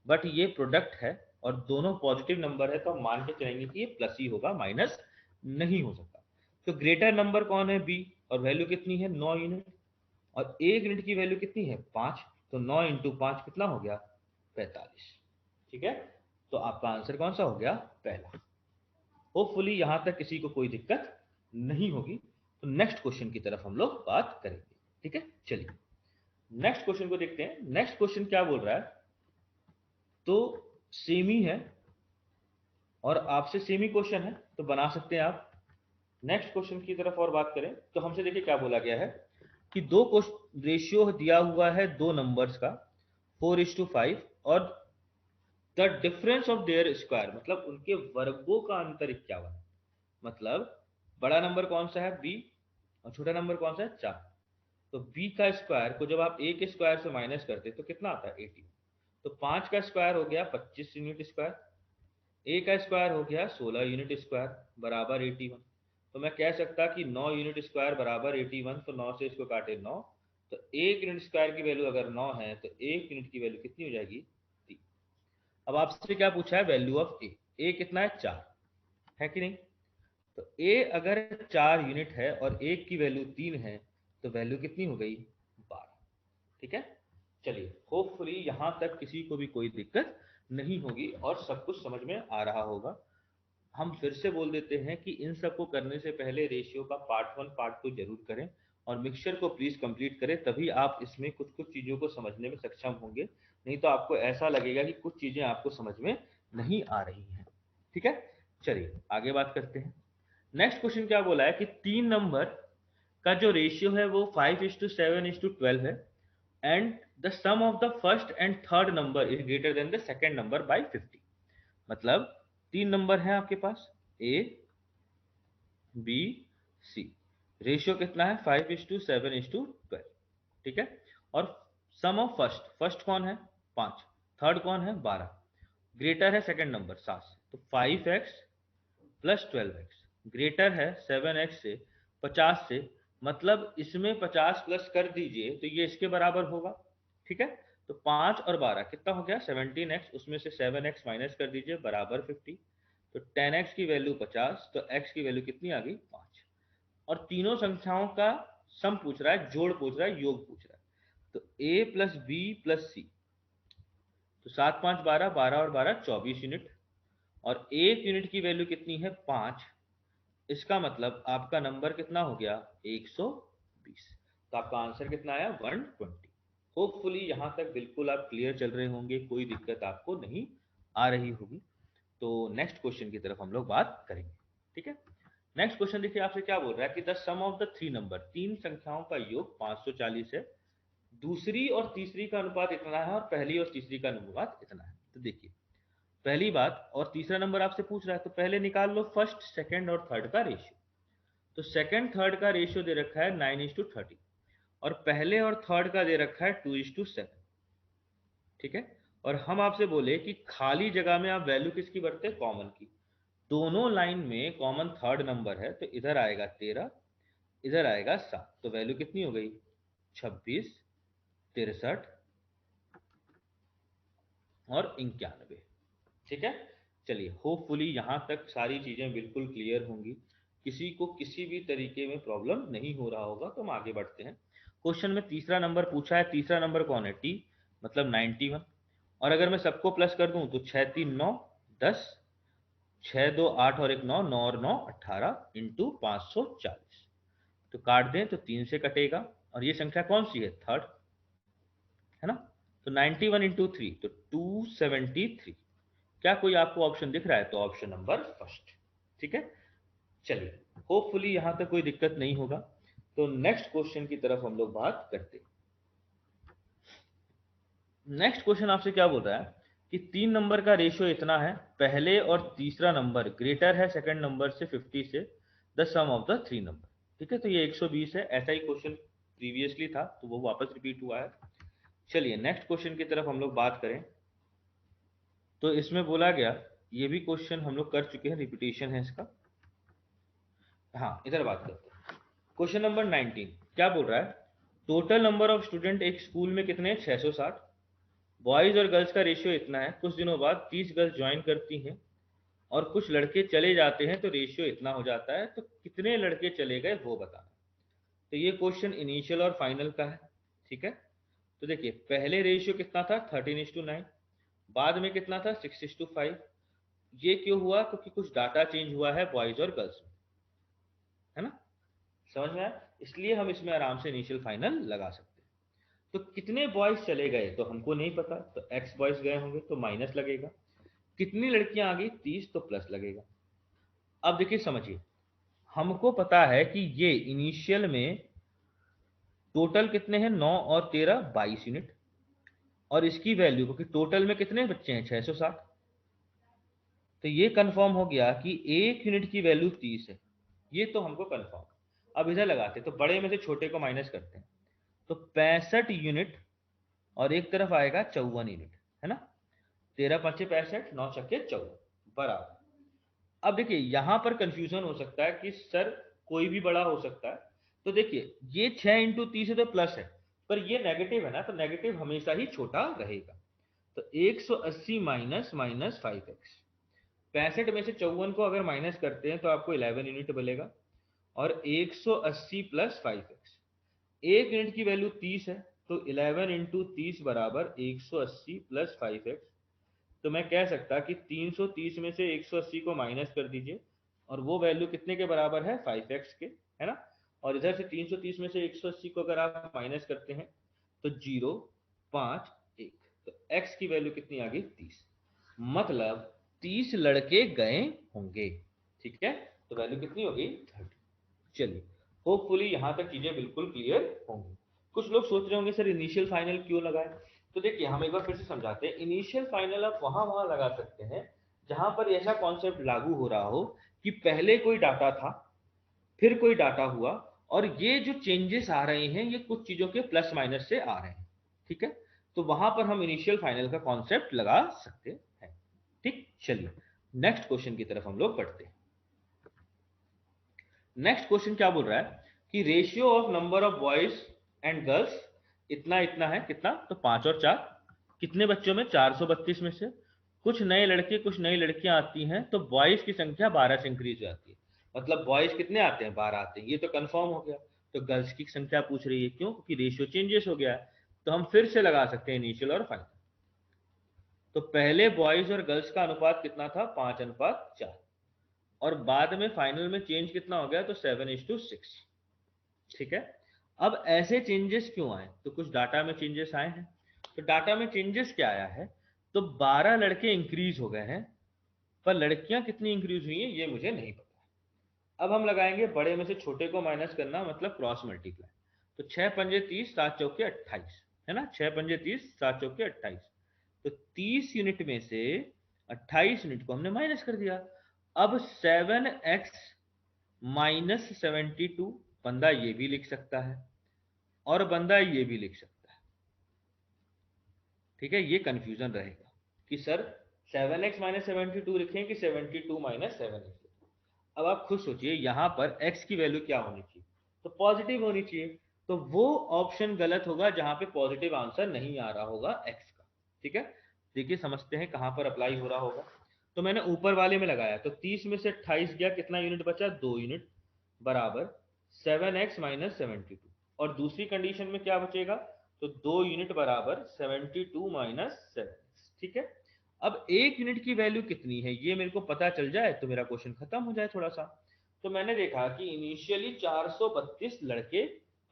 बट ये प्रोडक्ट है और दोनों पॉजिटिव नंबर है, तो हम मान के चलेंगे कि ये प्लस ही होगा, माइनस नहीं हो सकता। तो ग्रेटर नंबर कौन है? बी, और वैल्यू कितनी है? 9 यूनिट, और 1 यूनिट की वैल्यू कितनी है? 5। तो 9 इंटू 5 कितना हो गया? 45। ठीक है, तो आपका आंसर कौन सा हो गया? पहला। होपफुली यहां तक किसी को कोई दिक्कत नहीं होगी। तो नेक्स्ट क्वेश्चन की तरफ हम लोग बात करेंगे। ठीक है, चलिए नेक्स्ट क्वेश्चन को देखते हैं। नेक्स्ट क्वेश्चन क्या बोल रहा है? तो सेमी है और आपसे सेमी क्वेश्चन है, तो बना सकते हैं आप। नेक्स्ट क्वेश्चन की तरफ और बात करें तो हमसे देखिए क्या बोला गया है कि दो रेशियो दिया हुआ है दो नंबर्स का, 4:5, और the difference of their square, मतलब उनके वर्गों का अंतर 51। मतलब बड़ा नंबर कौन सा है? बी, और छोटा नंबर कौन सा है? 4। तो बी का स्क्वायर को जब आप ए के स्क्वायर से माइनस करते तो कितना आता है? 80। तो 5 का स्क्वायर हो गया 25 यूनिट स्क्वायर, ए का स्क्वायर हो गया 16 यूनिट स्क्वायर बराबर 81। तो मैं कह सकता कि 9 यूनिट स्क्वायर बराबर 81, तो 9 से इसको काटे 9, तो 1 यूनिट स्क्वायर की वैल्यू अगर 9 है तो 1 यूनिट की वैल्यू कितनी हो जाएगी? 3। अब आपसे क्या पूछा है? वैल्यू ऑफ ए। ए कितना है? 4 है कि नहीं? तो ए अगर 4 यूनिट है और एक की वैल्यू 3 है, तो वैल्यू कितनी हो गई? 12। ठीक है, चलिए होपफुली यहां तक किसी को भी कोई दिक्कत नहीं होगी और सब कुछ समझ में आ रहा होगा। हम फिर से बोल देते हैं कि इन सब को करने से पहले रेशियो का पार्ट 1 पार्ट 2 जरूर करें, और मिक्सचर को प्लीज कंप्लीट करें, तभी आप इसमें कुछ कुछ चीजों को समझने में सक्षम होंगे। नहीं तो आपको ऐसा लगेगा कि कुछ चीजें आपको समझ में नहीं आ रही हैं। ठीक है, चलिए आगे बात करते हैं। नेक्स्ट क्वेश्चन क्या बोला है कि तीन नंबर का जो रेशियो है वो 5:7:12 है, and the sum of the first and third number is greater than the second number by 50। मतलब तीन नंबर है आपके पास, ए बी सी, रेशियो कितना है? 5:7:12। ठीक है, और सम ऑफ फर्स्ट, फर्स्ट कौन है? 5, थर्ड कौन है? 12, ग्रेटर है सेकेंड नंबर 7 से, तो 5x प्लस 12x ग्रेटर है 7x से, 50 से, मतलब इसमें 50 प्लस कर दीजिए तो ये इसके बराबर होगा। ठीक है, तो 5 और 12 कितना हो गया 17x, उसमें से 7x माइनस कर दीजिए बराबर 50। तो 10x की वैल्यू 50, तो x की वैल्यू कितनी आ गई 5। और तीनों संख्याओं का सम पूछ रहा है, जोड़ पूछ रहा है, योग पूछ रहा है। तो a plus B plus C, तो 7 5 12, 12 और 12 24 यूनिट, और एक यूनिट की वैल्यू कितनी है 5। इसका मतलब आपका नंबर कितना हो गया 120। तो आपका आंसर कितना आया 120। होपफुली यहां तक बिल्कुल आप क्लियर चल रहे होंगे, कोई दिक्कत आपको नहीं आ रही होगी। तो नेक्स्ट क्वेश्चन की तरफ हम लोग बात करेंगे। ठीक है, नेक्स्ट क्वेश्चन देखिए आपसे क्या बोल रहा है कि the sum of the three number, तीन संख्याओं का योग 540 है, दूसरी और तीसरी का अनुपात इतना है और पहली और तीसरी का अनुपात इतना है। तो देखिए पहली बात, और तीसरा नंबर आपसे पूछ रहा है तो पहले निकाल लो फर्स्ट सेकंड और थर्ड का रेशियो। तो सेकंड थर्ड का रेशियो दे रखा है 9:30, और पहले और थर्ड का दे रखा है 2:7। ठीक है, और हम आपसे बोले कि खाली जगह में आप वैल्यू किसकी बरते, कॉमन की। दोनों लाइन में कॉमन थर्ड नंबर है, तो इधर आएगा 13, इधर आएगा 7, तो वैल्यू कितनी हो गई 26, 63 और 91। ठीक है, चलिए होपफुली यहां तक सारी चीजें बिल्कुल क्लियर होंगी, किसी को किसी भी तरीके में प्रॉब्लम नहीं हो रहा होगा। तो हम आगे बढ़ते हैं। क्वेश्चन में तीसरा नंबर पूछा है, तीसरा नंबर कौन है टी, मतलब 91। और अगर मैं सबको प्लस कर दूं तो 6 3 9 10, 6 2 8 और 1 9, 9 और 9 18 इंटू 540। तो काट दें तो 3 से कटेगा, और ये संख्या कौन सी है थर्ड, है ना। तो 91 इंटू 3 तो 273। क्या कोई आपको ऑप्शन दिख रहा है, तो ऑप्शन नंबर फर्स्ट। ठीक है, चलिए होपफुली यहां तक कोई दिक्कत नहीं होगा। तो नेक्स्ट क्वेश्चन की तरफ हम लोग बात करते हैं। नेक्स्ट क्वेश्चन आपसे क्या बोल रहा है कि तीन नंबर का रेशियो इतना है, पहले और तीसरा नंबर ग्रेटर है सेकंड नंबर से 50 से, the sum of the three number. ठीक है, तो ये 120 है, ऐसा ही क्वेश्चन प्रीवियसली था तो वो वापस रिपीट हुआ है। चलिए नेक्स्ट क्वेश्चन की तरफ हम लोग बात करें। तो इसमें बोला गया, ये भी क्वेश्चन हम लोग कर चुके हैं, रिपीटेशन है इसका। हाँ, इधर बात करते हैं। क्वेश्चन नंबर 19 क्या बोल रहा है, टोटल नंबर ऑफ स्टूडेंट एक स्कूल में कितने 660, बॉयज और गर्ल्स का रेशियो इतना है, कुछ दिनों बाद 30 गर्ल्स ज्वाइन करती हैं और कुछ लड़के चले जाते हैं तो रेशियो इतना हो जाता है, तो कितने लड़के चले गए वो बताना। तो ये क्वेश्चन इनिशियल और फाइनल का है। ठीक है, तो देखिए पहले रेशियो कितना था 13:9, बाद में कितना था 6:5। ये क्यों हुआ, क्योंकि कुछ डाटा चेंज हुआ है बॉयज और गर्ल्स में, है ना, समझ में आया। इसलिए हम इसमें आराम से इनिशियल फाइनल लगा सकते हैं। तो कितने बॉयज चले गए तो हमको नहीं पता, तो एक्स बॉयज गए होंगे तो माइनस लगेगा, कितनी लड़कियां आ गई 30, तो प्लस लगेगा। अब देखिए समझिए, हमको पता है कि ये इनिशियल में टोटल कितने हैं 9 और 13 22 यूनिट, और इसकी वैल्यू क्योंकि टोटल में कितने बच्चे हैं 660, तो ये कंफर्म हो गया कि एक यूनिट की वैल्यू 30 है। ये तो हमको कंफर्म। अब इधर लगाते तो बड़े में से छोटे को माइनस करते हैं, तो 65 यूनिट, और एक तरफ आएगा 54 यूनिट, है ना। 13 5 65, 9 छक्के 54 बराबर। अब देखिए यहां पर कंफ्यूजन हो सकता है कि सर कोई भी बड़ा हो सकता है। तो देखिए ये 6 इंटू 30 है तो प्लस है, पर ये नेगेटिव है ना, तो नेगेटिव हमेशा ही छोटा रहेगा। तो 180 माइनस माइनस 5x, 65 में से 54 को अगर माइनस करते हैं तो आपको 11 यूनिट मिलेगा, और 180 प्लस 5x, एक यूनिट की वैल्यू 30 है, तो 11 इंटू 30 बराबर 180 प्लस 5x। तो मैं कह सकता कि 330 में से 180 को माइनस कर दीजिए, और वो वैल्यू कितने के बराबर है 5x के, है ना। और इधर से 330 में से 180 को अगर आप माइनस करते हैं तो 0 5 1, तो x की वैल्यू कितनी आ गई 30, मतलब 30 लड़के गए होंगे। ठीक है, तो वैल्यू कितनी हो गई 30। चलिए होपफुली यहां तक चीजें बिल्कुल क्लियर होंगी। कुछ लोग सोच रहे होंगे सर इनिशियल फाइनल क्यों लगाए। तो देखिए हम एक बार फिर से समझाते हैं, इनिशियल फाइनल आप वहां वहां लगा सकते हैं जहां पर ऐसा कॉन्सेप्ट लागू हो रहा हो कि पहले कोई डाटा था, फिर कोई डाटा हुआ, और ये जो चेंजेस आ रहे हैं ये कुछ चीजों के प्लस माइनस से आ रहे हैं। ठीक है, तो वहां पर हम इनिशियल फाइनल का कॉन्सेप्ट लगा सकते हैं। ठीक, चलिए नेक्स्ट क्वेश्चन की तरफ हम लोग बढ़ते हैं। नेक्स्ट क्वेश्चन क्या बोल रहा है कि ratio of number of boys and girls इतना इतना है, कितना, तो 5 और 4, कितने बच्चों में, 432 में से कुछ नए लड़के कुछ नई लड़कियां आती हैं तो बॉयज की संख्या 12 से इंक्रीज हो जाती है। मतलब बॉयज कितने आते हैं, 12 आते हैं, ये तो कंफर्म हो गया। तो गर्ल्स की संख्या पूछ रही है, क्यों, क्योंकि रेशियो चेंजेस हो गया है। तो हम फिर से लगा सकते हैं इनिशियल और फाइनल। तो पहले बॉयज और गर्ल्स का अनुपात कितना था, 5:4, और बाद में फाइनल में चेंज कितना हो गया, तो 7:6। ठीक है। अब ऐसे चेंजेस क्यों आए, तो कुछ डाटा में चेंजेस आए हैं। तो डाटा में चेंजेस क्या आया है, तो 12 लड़के इंक्रीज हो गए हैं, पर लड़कियां कितनी इंक्रीज हुई हैं ये मुझे नहीं पता। अब हम लगाएंगे बड़े में से छोटे को माइनस करना, मतलब क्रॉस मल्टीप्लाई। तो 6 पंजे 30, 7 चौके 28, है ना, 6 पंजे 30, 7 चौके 28। तो 30 यूनिट में से 28 यूनिट को हमने माइनस कर दिया। अब 7x माइनस 72, बंदा ये भी लिख सकता है और बंदा ये भी लिख सकता है। ठीक है, ये कंफ्यूजन रहेगा कि सर 7x माइनस 72 लिखें कि 72 माइनस 7x। अब आप खुद सोचिए, यहां पर x की वैल्यू क्या होनी चाहिए, तो पॉजिटिव होनी चाहिए। तो वो ऑप्शन गलत होगा जहां पे पॉजिटिव आंसर नहीं आ रहा होगा x का। ठीक है, देखिए समझते हैं कहां पर अप्लाई हो रहा होगा। तो मैंने ऊपर वाले में लगाया, तो 30 में से 28 गया, कितना यूनिट बचा, 2 यूनिट, बराबर 7x माइनस 72। और दूसरी कंडीशन में क्या बचेगा, तो 2 यूनिट बराबर 72 माइनस 7x। ठीक है। अब 1 यूनिट की वैल्यू कितनी है ये मेरे को पता चल जाए तो मेरा क्वेश्चन खत्म हो जाए थोड़ा सा। तो मैंने देखा कि इनिशियली 432 लड़के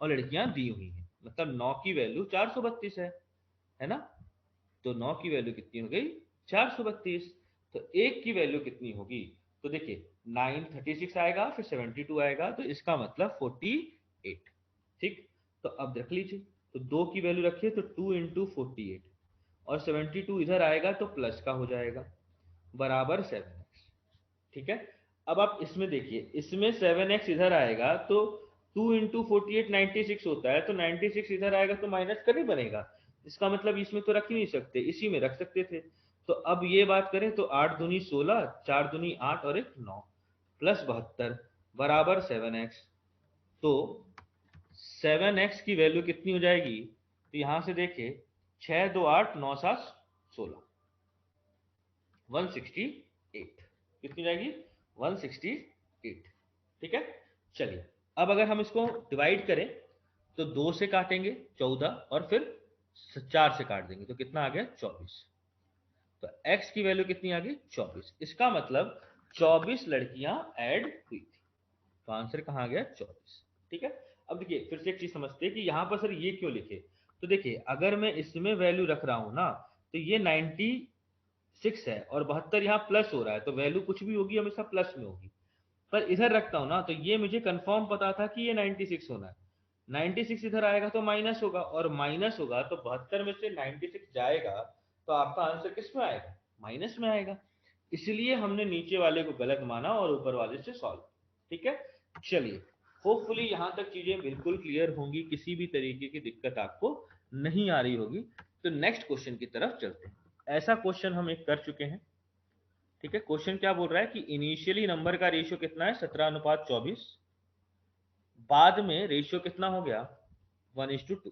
और लड़कियां दी हुई हैं, मतलब 9 की वैल्यू 432 है ना। तो 9 की वैल्यू कितनी हो गई, 432। तो 1 की वैल्यू कितनी होगी, तो देखिए 936 आएगा, फिर 72 आएगा, तो इसका मतलब 48। ठीक। तो अब रख लीजिए, तो 2 की वैल्यू रखिए, तो 2 इंटू 48, और 72 इधर आएगा तो प्लस का हो जाएगा, बराबर 7x। ठीक है। अब आप इसमें देखिए, इसमें 7x इधर आएगा तो 2 इंटू 48 96 होता है, तो 96 इधर आएगा तो माइनस का नहीं बनेगा। इसका मतलब इसमें तो रख ही नहीं सकते, इसी में रख सकते थे। तो अब ये बात करें तो 8 दूनी 16, 4 दूनी 8 और 1 9, प्लस 72 बराबर 7x। तो 7x की वैल्यू कितनी हो जाएगी, तो यहां से देखिए 6 2 8 9 7 16, 168 कितनी जाएगी, 168। ठीक है। चलिए, अब अगर हम इसको डिवाइड करें तो 2 से काटेंगे 14, और फिर 4 से काट देंगे तो कितना आ गया, 24। तो x की वैल्यू कितनी आ गई, 24। इसका मतलब 24 लड़कियां ऐड हुई थी। तो आंसर कहां गया, 24। ठीक है। अब देखिए फिर से एक चीज समझते हैं कि यहां पर सर ये क्यों लिखे। तो देखिए अगर मैं इसमें वैल्यू रख रहा हूं ना, तो ये 96 है और 72 यहाँ प्लस हो रहा है, तो वैल्यू कुछ भी होगी हमेशा प्लस में होगी। पर इधर रखता हूं ना, तो ये मुझे कंफर्म पता था कि ये 96 होना है। 96 इधर आएगा तो माइनस होगा, और माइनस होगा तो 72 में से 96 जाएगा, तो आपका आंसर किस में आएगा, माइनस में आएगा। इसलिए हमने नीचे वाले को गलत माना और ऊपर वाले से सॉल्व। ठीक है। चलिए, होपफुली यहां तक चीजें बिल्कुल क्लियर होंगी, किसी भी तरीके की दिक्कत आपको नहीं आ रही होगी। तो नेक्स्ट क्वेश्चन की तरफ चलते हैं। ऐसा क्वेश्चन हम एक कर चुके हैं। ठीक है। क्वेश्चन क्या बोल रहा है कि इनिशियली नंबर का रेशियो कितना है, 17:24, बाद में रेशियो कितना हो गया, 1:2,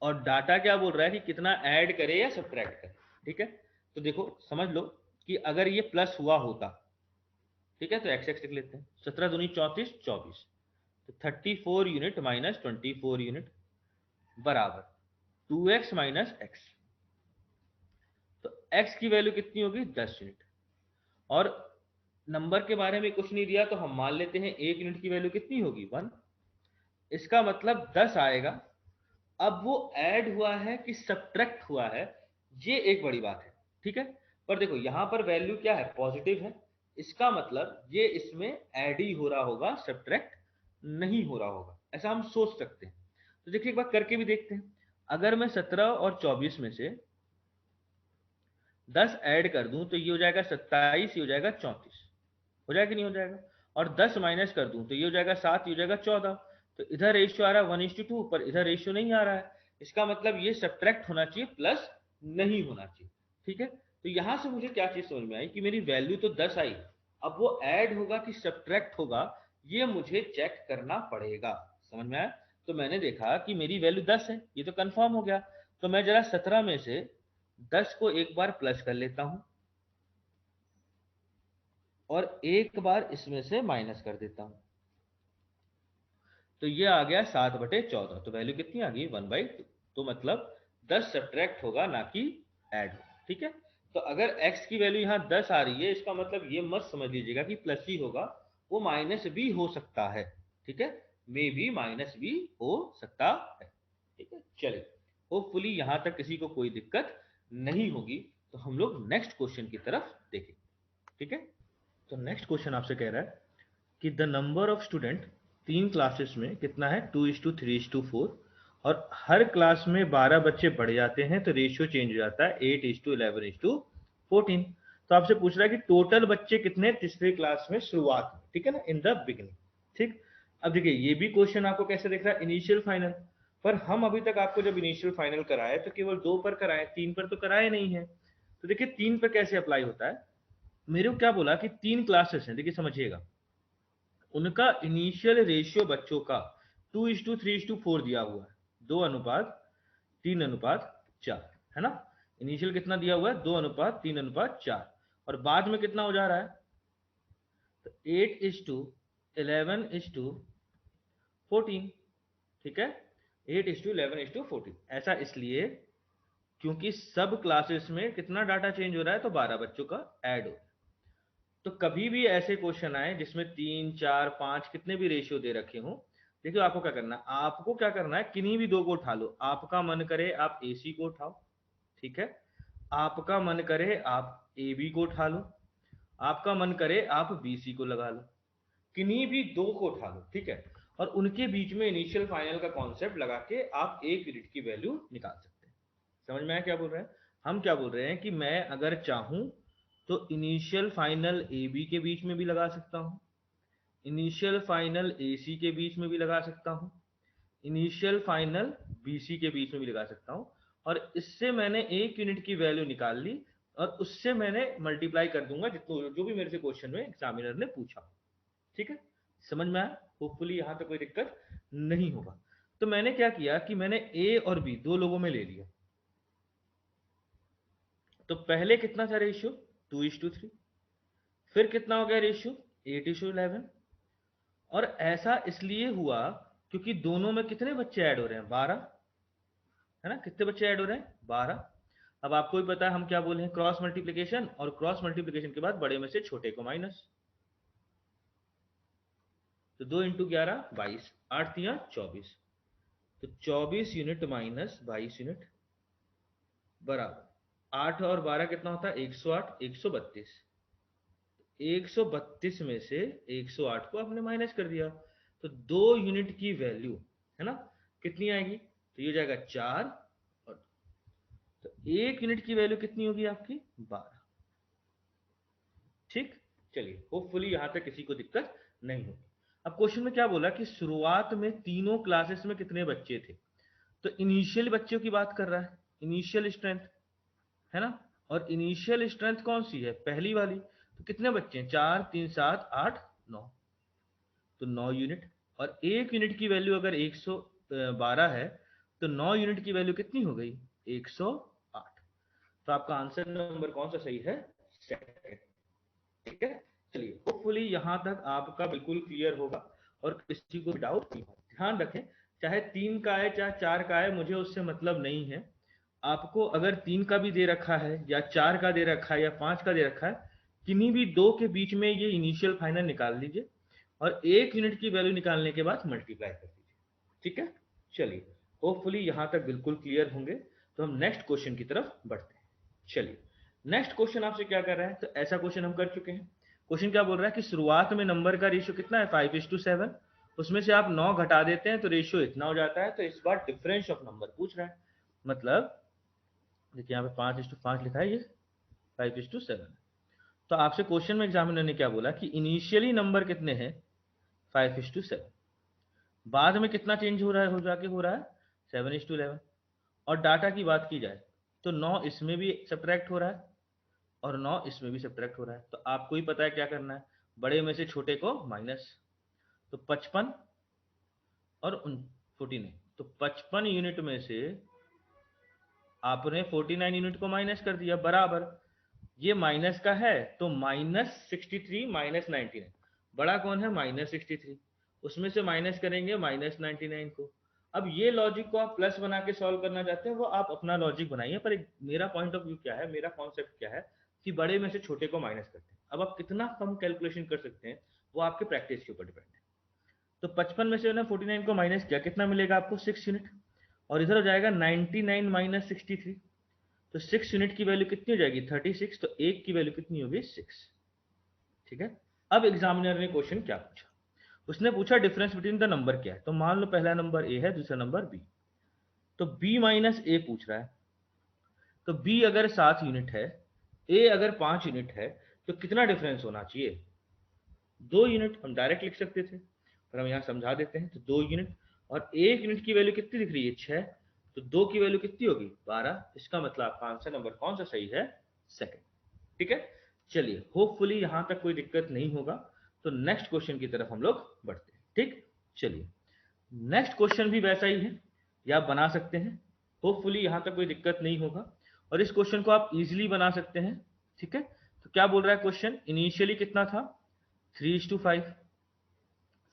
और डाटा क्या बोल रहा है कि कितना ऐड करे या सब्ट्रैक्ट करे। ठीक है। तो देखो समझ लो कि अगर ये प्लस हुआ होता, ठीक है, तो एक्स एक्स लिख लेते हैं, 17 दूनी 34, 24, तो 34 यूनिट माइनस 24 यूनिट बराबर 2x माइनस एक्स। तो x की वैल्यू कितनी होगी, 10 यूनिट। और नंबर के बारे में कुछ नहीं दिया तो हम मान लेते हैं 1 यूनिट की वैल्यू कितनी होगी, 1। इसका मतलब 10 आएगा। अब वो ऐड हुआ है कि सब्ट्रैक्ट हुआ है, ये एक बड़ी बात है। ठीक है। पर देखो यहां पर वैल्यू क्या है, पॉजिटिव है, इसका मतलब ये इसमें ऐड ही हो रहा होगा, सब्ट्रैक्ट नहीं हो रहा होगा, ऐसा हम सोच सकते हैं। तो देखिए एक बार करके भी देखते हैं। अगर मैं 17 और 24 में से 10 ऐड कर दूं तो ये हो जाएगा 27, ये हो जाएगा 34, हो जाएगा कि नहीं हो जाएगा। और 10 माइनस कर दूं तो ये हो जाएगा 7, ये हो जाएगा 14। तो इधर रेशियो आ रहा है 1:2, पर इधर रेशियो नहीं आ रहा है। इसका मतलब ये सब्ट्रैक्ट होना चाहिए, प्लस नहीं होना चाहिए। ठीक है। तो यहां से मुझे क्या चीज समझ में आई कि मेरी वैल्यू तो 10 आई, अब वो ऐड होगा कि सब्ट्रैक्ट होगा ये मुझे चेक करना पड़ेगा। समझ में आया? तो मैंने देखा कि मेरी वैल्यू 10 है, ये तो कंफर्म हो गया। तो मैं जरा 17 में से 10 को एक बार प्लस कर लेता हूं और एक बार इसमें से माइनस कर देता हूं। तो ये आ गया 7/14। तो वैल्यू कितनी आ गई? 1/2। तो मतलब 10 सब्ट्रैक्ट होगा ना कि ऐड होगा। ठीक है, तो अगर x की वैल्यू यहाँ 10 आ रही है, इसका मतलब ये मत समझ लीजिएगा कि प्लस ही होगा, वो माइनस भी हो सकता है। ठीक है, मे भी माइनस भी हो सकता है। ठीक है, चलिए, होपफुली यहां तक किसी को कोई दिक्कत नहीं होगी। तो हम लोग नेक्स्ट क्वेश्चन की तरफ देखें। ठीक है, तो नेक्स्ट क्वेश्चन आपसे कह रहा है कि the number of student 3 classes में कितना है? 2:3:4। और हर क्लास में 12 बच्चे बढ़ जाते हैं तो रेशियो चेंज हो जाता है 8:11:14। तो आपसे पूछ रहा है कि टोटल बच्चे कितने तीसरे क्लास में शुरुआत में, ठीक है ना, इन द बिगिनिंग। ठीक, अब देखिए ये भी क्वेश्चन आपको कैसे दिख रहा है? Initial final. पर हम अभी तक आपको जब इनिशियल फाइनल कराए तो केवल 2 पर कराए, 3 पर तो कराए नहीं है। तो देखिए 3 पर कैसे अप्लाई होता है। मेरे को क्या बोला कि 3 क्लासेस हैं, देखिए समझिएगा, उनका इनिशियल रेशियो बच्चों का 2:3:4 दिया हुआ है, 2:3:4, है ना। इनिशियल कितना दिया हुआ है? 2:3:4। और बाद में कितना हो जा रहा है? तो 8:11:14। ठीक है, 8:11:14। ऐसा इसलिए क्योंकि सब क्लासेस में कितना डाटा चेंज हो रहा है? तो 12 बच्चों का ऐड हो रहा है। तो कभी भी ऐसे क्वेश्चन आए जिसमें 3, 4, 5 कितने भी रेशियो दे रखे हो, देखिए आपको क्या करना है, आपको क्या करना है, किन्हीं भी दो को उठा लो। आपका मन करे आप AC को उठाओ, ठीक है, आपका मन करे आप AB को उठा लो, आपका मन करे आप BC को लगा लो, किन्हीं भी दो को उठा लो। ठीक है, और उनके बीच में इनिशियल फाइनल का कॉन्सेप्ट लगा के आप एक यूनिट की वैल्यू निकाल सकते हैं। समझ में आया क्या बोल रहे हैं? हम क्या बोल रहे हैं कि मैं अगर चाहूं तो इनिशियल फाइनल AB के बीच में भी लगा सकता हूं, इनिशियल फाइनल AC के बीच में भी लगा सकता हूं, इनिशियल फाइनल BC के बीच में भी लगा सकता हूं। और इससे मैंने एक यूनिट की वैल्यू निकाल ली और उससे मैंने मल्टीप्लाई कर दूंगा जितना जो भी मेरे से क्वेश्चन में एग्जामिनर ने पूछा। ठीक है, समझ में आया? होपफुली यहां तक कोई दिक्कत नहीं होगा। तो मैंने क्या किया कि मैंने A और B दो लोगों में ले लिया। तो पहले कितना था रेशियो? 2:3। फिर कितना हो गया रेशियो? 8:11। और ऐसा इसलिए हुआ क्योंकि दोनों में कितने बच्चे ऐड हो रहे हैं? 12, है ना। कितने बच्चे ऐड हो रहे हैं? 12। अब आपको भी पता है हम क्या बोले हैं, क्रॉस मल्टीप्लीकेशन, और क्रॉस मल्टीप्लीकेशन के बाद बड़े में से छोटे को माइनस। तो 2 × 11 22, 8×3 = 24। तो 24 यूनिट माइनस 22 यूनिट बराबर 8 और 12 कितना होता है? 108, 132। 132 में से 108 को आपने माइनस कर दिया, तो 2 यूनिट की वैल्यू, है ना, कितनी आएगी? तो ये जाएगा 4। और तो 1 यूनिट की वैल्यू कितनी होगी आपकी? 12। ठीक, चलिए, होपफुली यहां तक किसी को दिक्कत नहीं होगी। अब क्वेश्चन में क्या बोला कि शुरुआत में तीनों क्लासेस में कितने बच्चे थे? तो इनिशियल बच्चों की बात कर रहा है, इनिशियल स्ट्रेंथ, है ना। और इनिशियल स्ट्रेंथ कौन सी है? पहली वाली। तो कितने बच्चे हैं? 4, 3, 7, 8, 9। तो 9 यूनिट। और 1 यूनिट की वैल्यू अगर 112 है तो 9 यूनिट की वैल्यू कितनी हो गई? 108। तो आपका आंसर नंबर कौन सा सही है? सेकंड। ठीक है, चलिए, होपफुली यहां तक आपका बिल्कुल क्लियर होगा और किसी को डाउट नहीं होगा। ध्यान रखें, चाहे 3 का है चाहे 4 का है, मुझे उससे मतलब नहीं है। आपको अगर 3 का भी दे रखा है या 4 का दे रखा है या 5 का दे रखा है, किन्हीं भी दो के बीच में ये इनिशियल फाइनल निकाल लीजिए और 1 यूनिट की वैल्यू निकालने के बाद मल्टीप्लाई कर दीजिए। ठीक है, चलिए, होपफुली यहां तक बिल्कुल क्लियर होंगे। तो हम नेक्स्ट क्वेश्चन की तरफ बढ़ते हैं। चलिए, नेक्स्ट क्वेश्चन आपसे क्या कर रहा है? तो ऐसा क्वेश्चन हम कर चुके हैं। क्वेश्चन क्या बोल रहा है कि शुरुआत में नंबर का रेशियो कितना है? 5:7। उसमें से आप 9 घटा देते हैं तो रेशियो इतना हो जाता है। तो इस बार डिफरेंस ऑफ नंबर पूछ रहा है। मतलब देखिए यहाँ पे 5:5 लिखा है, ये 5:7। तो आपसे क्वेश्चन में एग्जामिनर ने क्या बोला कि इनिशियली नंबर कितने हैं? 5:7। बाद में कितना चेंज हो रहा है, हो जाके हो रहा है 7:11। और डाटा की बात की जाए तो 9 इसमें भी सब्ट्रैक्ट हो रहा है, और 9 इसमें भी सब्ट्रैक्ट हो रहा है। तो आपको ही पता है क्या करना है, बड़े में से छोटे को माइनस। तो 55 और 49, तो 55 यूनिट में से आपने 49 यूनिट को माइनस कर दिया, बराबर ये माइनस का है तो -63 -99, बड़ा कौन है -63, उसमें से माइनस करेंगे -99 को। अब ये लॉजिक को आप प्लस बना के सॉल्व करना चाहते हैं वो आप अपना लॉजिक बनाइए, पर मेरा पॉइंट ऑफ व्यू क्या है, मेरा कॉन्सेप्ट क्या है कि बड़े में से छोटे को माइनस करते हैं। अब आप कितना कम कैलकुलेशन कर सकते हैं वो आपके प्रैक्टिस के ऊपर डिपेंड है। तो 55 में से 49 को माइनस किया, कितना मिलेगा आपको 6 यूनिट, और इधर हो जाएगा 99 - 63, तो 6 यूनिट की वैल्यू कितनी हो जाएगी 36, तो 1 की वैल्यू कितनी होगी 6। ठीक है। अब एग्जामिनर ने क्वेश्चन क्या पूछा, उसने पूछा डिफरेंस बिटवीन द नंबर क्या है। तो मान लो पहला नंबर ए है, दूसरा नंबर बी, तो बी माइनस ए पूछ रहा है। तो बी अगर 7 यूनिट है, ए अगर 5 यूनिट है, तो कितना डिफरेंस होना चाहिए 2 यूनिट। हम डायरेक्ट लिख सकते थे पर हम यहाँ समझा देते हैं। तो 2 यूनिट, और 1 यूनिट की वैल्यू कितनी दिख रही है 6, तो 2 की वैल्यू कितनी होगी 12। इसका मतलब आपका आंसर नंबर कौन सा सही है, सेकंड। ठीक है। चलिए होपफुली यहां तक कोई दिक्कत नहीं होगा। तो नेक्स्ट क्वेश्चन की तरफ हम लोग बढ़ते हैं। ठीक, चलिए नेक्स्ट क्वेश्चन भी वैसा ही है, या आप बना सकते हैं। होपफुली यहां तक कोई दिक्कत नहीं होगा और इस क्वेश्चन को आप इजीली बना सकते हैं। ठीक है। तो क्या बोल रहा है क्वेश्चन, इनिशियली कितना था 3:5,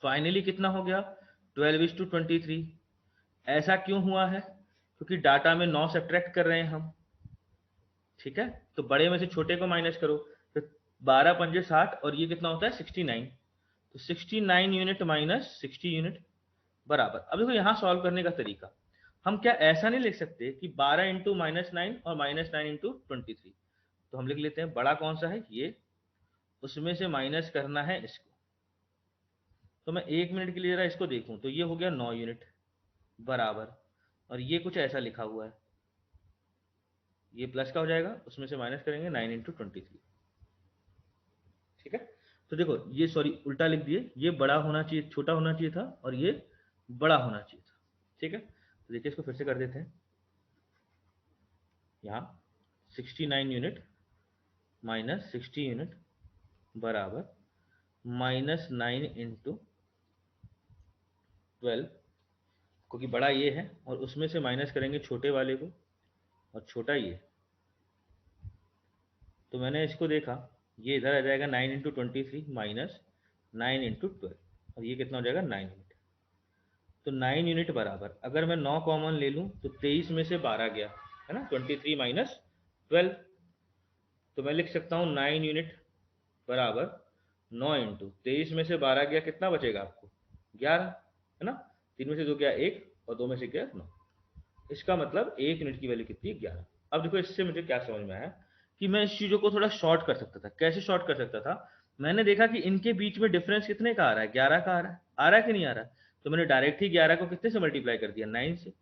फाइनली कितना हो गया 12:23। ऐसा क्यों हुआ है, क्योंकि डाटा में 9 सब्ट्रैक्ट कर रहे हैं हम। ठीक है। तो बड़े में से छोटे को माइनस करो, तो 12 पंजे 60, और ये कितना होता है 69, तो 69 यूनिट माइनस 60 यूनिट बराबर। अब देखो यहाँ सॉल्व करने का तरीका, हम क्या ऐसा नहीं लिख सकते कि 12 इंटू -9 और -9 इंटू 23। तो हम लिख लेते हैं बड़ा कौन सा है ये, उसमें से माइनस करना है इसको। तो मैं 1 मिनट के लिए जरा इसको देखूं, तो ये हो गया 9 यूनिट बराबर, और ये कुछ ऐसा लिखा हुआ है, ये प्लस का हो जाएगा, उसमें से माइनस करेंगे 9 इंटू 23। ठीक है। तो देखो ये सॉरी उल्टा लिख दिए, ये बड़ा होना चाहिए, छोटा होना चाहिए था, और ये बड़ा होना चाहिए था। ठीक है। तो देखिए इसको फिर से कर देते हैं, यहाँ 69 यूनिट माइनस 60 यूनिट बराबर -9 इंटू 12, क्योंकि बड़ा ये है और उसमें से माइनस करेंगे छोटे वाले को, और छोटा ये। तो मैंने इसको देखा, ये इधर आ जाएगा 9 इंटू 23 माइनस 9 इंटू 12, और ये कितना हो जाएगा 9 यूनिट। तो 9 यूनिट बराबर, अगर मैं 9 कॉमन ले लूँ तो 23 में से 12 गया है ना, 23 माइनस 12, तो मैं लिख सकता हूँ 9 यूनिट बराबर 9 इंटू 23 में से 12 गया, कितना बचेगा आपको 11, है ना। 3 में से 2 गया 1, और 2 में से गया 9। इसका मतलब 1 यूनिट की वैल्यू कितनी है 11। अब देखो इससे मुझे क्या समझ में आया कि मैं इस चीज़ों को थोड़ा शॉर्ट कर सकता था। कैसे शॉर्ट कर सकता था, मैंने देखा कि इनके बीच में डिफरेंस कितने का आ रहा है, 11 का आ रहा है कि नहीं आ रहा है। तो मैंने डायरेक्ट ही 11 को कितने से मल्टीप्लाई कर दिया 9 से।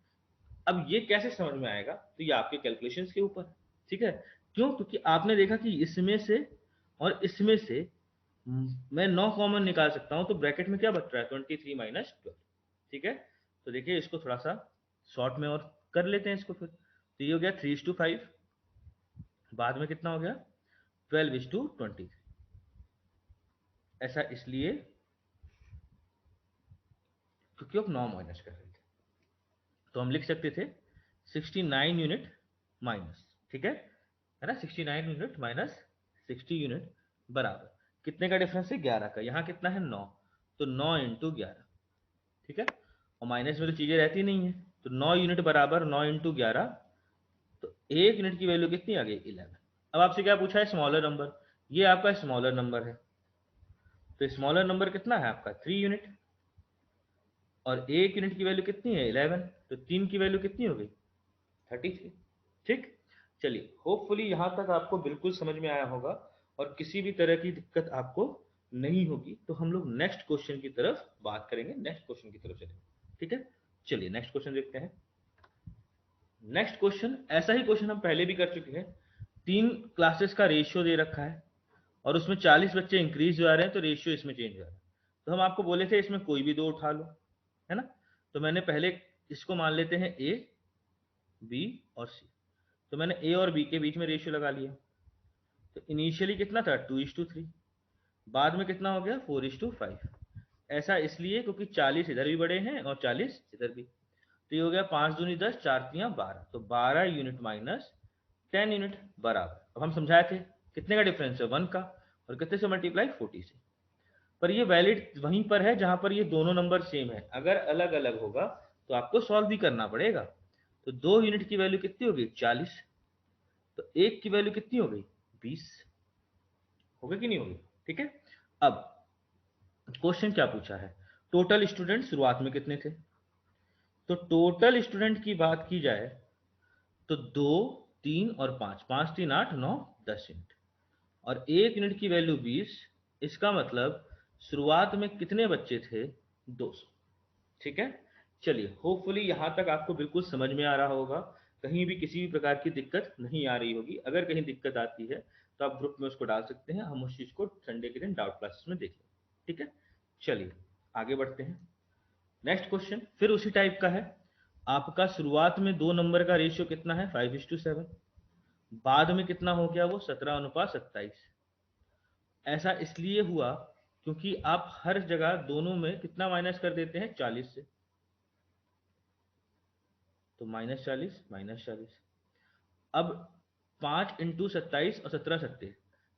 अब ये कैसे समझ में आएगा, तो ये आपके कैलकुलेशंस के ऊपर है। ठीक है। क्यों, क्योंकि आपने देखा कि इसमें से और इसमें से मैं 9 कॉमन निकाल सकता हूं, तो ब्रैकेट में क्या बच रहा है 23 माइनस 12। ठीक है। तो देखिए इसको थोड़ा सा शॉर्ट में और कर लेते हैं इसको फिर। तो ये हो गया 3:5, बाद में कितना हो गया 12:23। ऐसा इसलिए क्योंकि आप 9 माइनस कर रहे थे। तो हम लिख सकते थे 69 यूनिट माइनस, ठीक है ना, 69 यूनिट माइनस 60 यूनिट बराबर कितने का डिफरेंस है 11 का। यहाँ कितना है 9, तो 9 इंटू 11। ठीक है। और माइनस में तो चीजें रहती नहीं है, तो 9 यूनिट बराबर 9 इंटू 11, तो 1 यूनिट की वैल्यू कितनी आ गई 11। अब आपसे क्या पूछा है स्मॉलर नंबर, ये आपका स्मॉलर नंबर है। तो स्मॉलर नंबर कितना है आपका 3 यूनिट, और 1 यूनिट की वैल्यू कितनी है 11, तो 3 की वैल्यू कितनी हो गई 33। ठीक। चलिए होपफुली यहां तक आपको बिल्कुल समझ में आया होगा और किसी भी तरह की दिक्कत आपको नहीं होगी। तो हम लोग नेक्स्ट क्वेश्चन की तरफ बात करेंगे, नेक्स्ट क्वेश्चन की तरफ चलेंगे। ठीक है। चलिए नेक्स्ट क्वेश्चन देखते हैं। नेक्स्ट क्वेश्चन, ऐसा ही क्वेश्चन हम पहले भी कर चुके हैं। 3 क्लासेस का रेशियो दे रखा है और उसमें 40 बच्चे इंक्रीज हो रहे हैं, तो रेशियो इसमें चेंज हो रहा है। तो हम आपको बोले थे इसमें कोई भी 2 उठा लो, है ना। तो मैंने पहले इसको मान लेते हैं ए, बी और सी। तो मैंने ए और बी के बीच में रेशियो लगा लिया। तो इनिशियली कितना था 2:3, बाद में कितना हो गया 4:5। ऐसा इसलिए क्योंकि 40 इधर भी बड़े हैं और 40 इधर भी। तो ये हो गया 5 दूनी 10, 4 तियां 12, तो 12 यूनिट माइनस 10 यूनिट बराबर, अब हम समझाए थे कितने का डिफरेंस है 1 का, और कितने से मल्टीप्लाई 40 से। पर ये वैलिड वहीं पर है जहां पर ये दोनों नंबर सेम है, अगर अलग अलग होगा तो आपको सॉल्व भी करना पड़ेगा। तो 2 यूनिट की वैल्यू कितनी होगी 40, तो 1 की वैल्यू कितनी हो गई 20, होगी कि नहीं होगी। ठीक है, अब क्वेश्चन क्या पूछा है, टोटल स्टूडेंट शुरुआत में कितने थे। तो टोटल स्टूडेंट की बात की जाए तो 2, 3 और 5, 5 3 8 9 10 यूनिट, और 1 यूनिट की वैल्यू 20। इसका मतलब शुरुआत में कितने बच्चे थे 200। ठीक है, चलिए होपफुली यहां तक आपको बिल्कुल समझ में आ रहा होगा, कहीं भी किसी भी प्रकार की दिक्कत नहीं आ रही होगी। अगर कहीं दिक्कत आती है तो आप ग्रुप में उसको डाल सकते हैं, हम उस चीज को संडे के दिन डाउट क्लासेस में देख लेंगे। ठीक है, चलिए आगे बढ़ते हैं। नेक्स्ट क्वेश्चन फिर उसी टाइप का है। आपका शुरुआत में दो नंबर का रेशियो कितना है 5:7, बाद में कितना हो गया वो 17:27। ऐसा इसलिए हुआ क्योंकि आप हर जगह दोनों में कितना माइनस कर देते हैं 40 से, तो -40 -40। अब 5 इंटू 27 और 17 सत्ते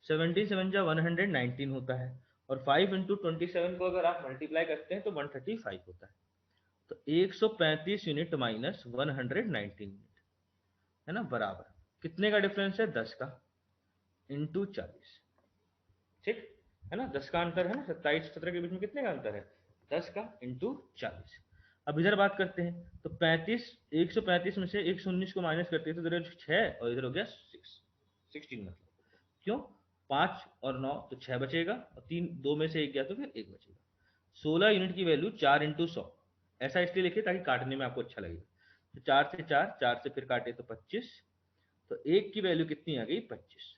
17 7 जा 119 होता है, और 5 इंटू 27 को अगर आप मल्टीप्लाई करते हैं तो 135 होता है। तो 135 यूनिट माइनस 119 यूनिट, है ना, बराबर कितने का डिफरेंस है 10 का इंटू 40। ठीक है ना, 10 का अंतर है ना, 27 17 के बीच में कितने का अंतर है 10 का इंटू 40। अब इधर बात करते हैं तो 35, 135 में से 119 को माइनस करते हैं तो इधर 6 और इधर हो गया 16, मतलब क्यों 5 और 9 तो 6 बचेगा, और 3 2 में से 1 गया तो फिर 1 बचेगा। 16 यूनिट की वैल्यू 4 इंटू 100, ऐसा इसलिए लिखे ताकि काटने में आपको अच्छा लगेगा। तो 4 से 4, 4 से फिर काटे तो 25, तो 1 की वैल्यू कितनी आ गई 25।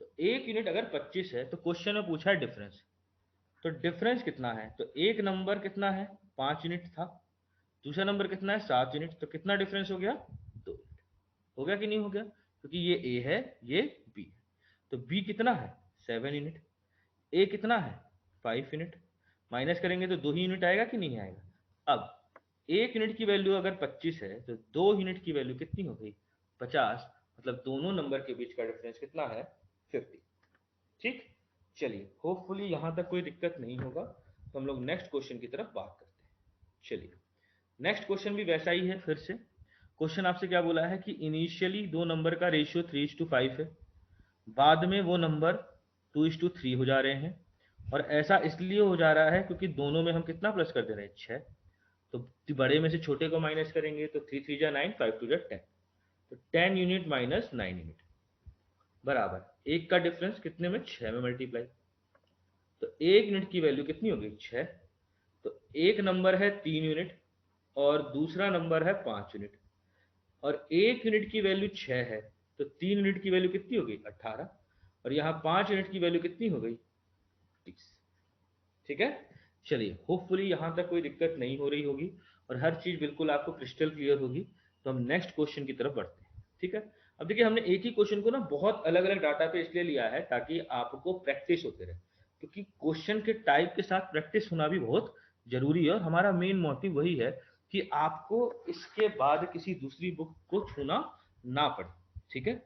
तो 1 यूनिट अगर 25 है तो क्वेश्चन में पूछा है डिफरेंस, तो डिफरेंस कितना है, तो एक नंबर कितना है 5 यूनिट था, दूसरा नंबर कितना है 7 यूनिट, तो कितना डिफरेंस हो गया 2 यूनिट। हो गया कि नहीं हो गया, क्योंकि ये ए है ये बी है, तो बी कितना है 7 यूनिट, ए कितना है 5 यूनिट, माइनस करेंगे तो 2 ही यूनिट आएगा कि नहीं आएगा। अब 1 यूनिट की वैल्यू अगर 25 है तो 2 यूनिट की वैल्यू कितनी हो गई 50, मतलब दोनों नंबर के बीच का डिफरेंस कितना है 50। ठीक, चलिए होपफुली यहां तक कोई दिक्कत नहीं होगा, तो हम लोग नेक्स्ट क्वेश्चन की तरफ बात करते हैं। चलिए नेक्स्ट क्वेश्चन भी वैसा ही है, फिर से क्वेश्चन आपसे क्या बोला है कि इनिशियली दो नंबर का रेशियो 3:5 है, बाद में वो नंबर 2:3 हो जा रहे हैं, और ऐसा इसलिए हो जा रहा है क्योंकि दोनों में हम कितना प्लस कर दे रहे हैं 6। तो बड़े में से छोटे को माइनस करेंगे तो 3 3 जा 9, 5 2 जा 10, तो 10 यूनिट माइनस 9 यूनिट बराबर एक का डिफरेंस कितने में 6 में मल्टीप्लाई। तो 1 यूनिट की वैल्यू कितनी होगी 6, तो एक नंबर है 3 यूनिट और दूसरा नंबर है 5 यूनिट, और 1 यूनिट की वैल्यू 6 है, तो 3 यूनिट की वैल्यू कितनी हो गई 18, और यहाँ 5 यूनिट की वैल्यू कितनी हो गई 30। ठीक है, चलिए होपफुली यहां तक कोई दिक्कत नहीं हो रही होगी और हर चीज बिल्कुल आपको क्रिस्टल क्लियर होगी। तो हम नेक्स्ट क्वेश्चन की तरफ बढ़ते हैं। ठीक है, अब देखिए हमने एक ही क्वेश्चन को ना बहुत अलग अलग डाटा पे इसलिए लिया है ताकि आपको प्रैक्टिस होते रहे, क्योंकि क्वेश्चन के टाइप के साथ प्रैक्टिस होना भी बहुत जरूरी है, और हमारा मेन मोटिव वही है कि आपको इसके बाद किसी दूसरी बुक को छूना ना पड़े। ठीक है,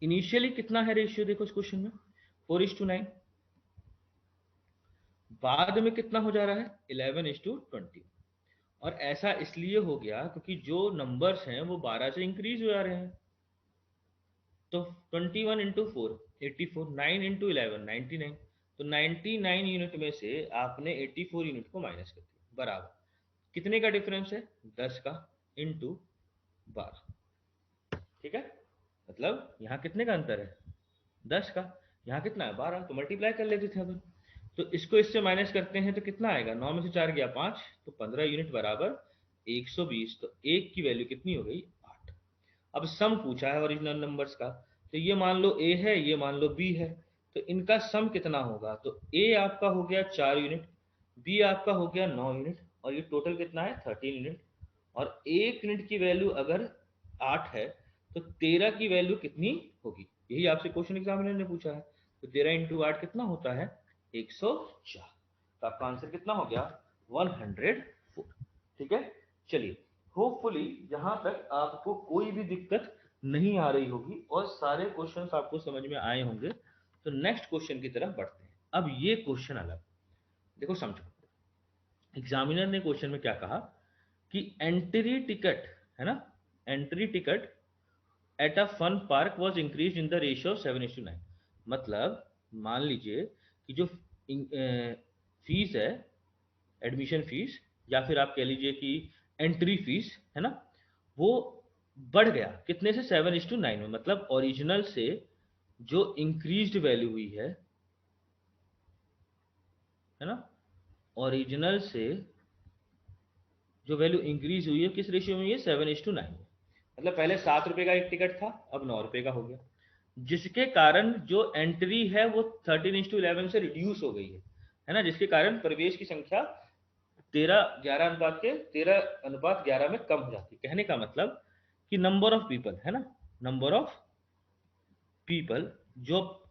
इनिशियली कितना है रेशियो देखो इस क्वेश्चन में 4:9, बाद में कितना हो जा रहा है 11:20, और ऐसा इसलिए हो गया क्योंकि जो नंबर्स हैं वो 12 से इंक्रीज हो जा रहे हैं। तो 21 इंटू 4 84, 9 इंटू 11 99, तो 99 यूनिट में से आपने 84 यूनिट को माइनस कर दिया, बराबर कितने का डिफरेंस है 10 का इंटू 12। ठीक है, मतलब यहाँ कितने का अंतर है 10 का, यहाँ कितना है 12, तो मल्टीप्लाई कर लेते थे अपन। तो इसको इससे माइनस करते हैं तो कितना आएगा, 9 में से 4 गया 5, तो 15 यूनिट बराबर 120, तो एक की वैल्यू कितनी हो गई 8। अब सम पूछा है ओरिजिनल नंबर्स का, तो ये मान लो ए है ये मान लो बी है, तो इनका सम कितना होगा, तो ए आपका हो गया 4 यूनिट, बी आपका हो गया 9 यूनिट, और ये टोटल कितना है 13 यूनिट, और एक यूनिट की वैल्यू अगर 8 है तो 13 की वैल्यू कितनी होगी, यही आपसे क्वेश्चन एग्जामिनर ने पूछा है। तो 13 इंटू 8 कितना होता है? 104। तो आपका आंसर कितना हो गया? 104। ठीक है, चलिए होपफुली यहां तक आपको कोई भी दिक्कत नहीं आ रही होगी और सारे क्वेश्चंस आपको समझ में आए होंगे। तो नेक्स्ट क्वेश्चन की तरफ बढ़ते हैं। अब ये क्वेश्चन अलग, देखो समझो। एग्जामिनर ने क्वेश्चन में क्या कहा कि एंट्री टिकट है ना, entry ticket at a fun park was increase in the ratio 7:9। मतलब मान लीजिए कि जो फीस है, एडमिशन फीस, या फिर आप कह लीजिए कि एंट्री फीस है ना, वो बढ़ गया कितने से? 7:9 में। मतलब ओरिजिनल से जो इंक्रीज्ड वैल्यू हुई है ना, ओरिजिनल से जो वैल्यू इंक्रीज हुई है किस रेशियो में? ये 7:9। मतलब पहले 7 रुपए का एक टिकट था, अब 9 रुपए का हो गया, जिसके कारण जो एंट्री है वो 13:11 से रिड्यूस हो गई है ना, जिसके कारण प्रवेश की संख्या 13:11 में कम हो जाती है। कहने का मतलब कि नंबर ऑफ पीपल है ना, नंबर ऑफ पीपल जो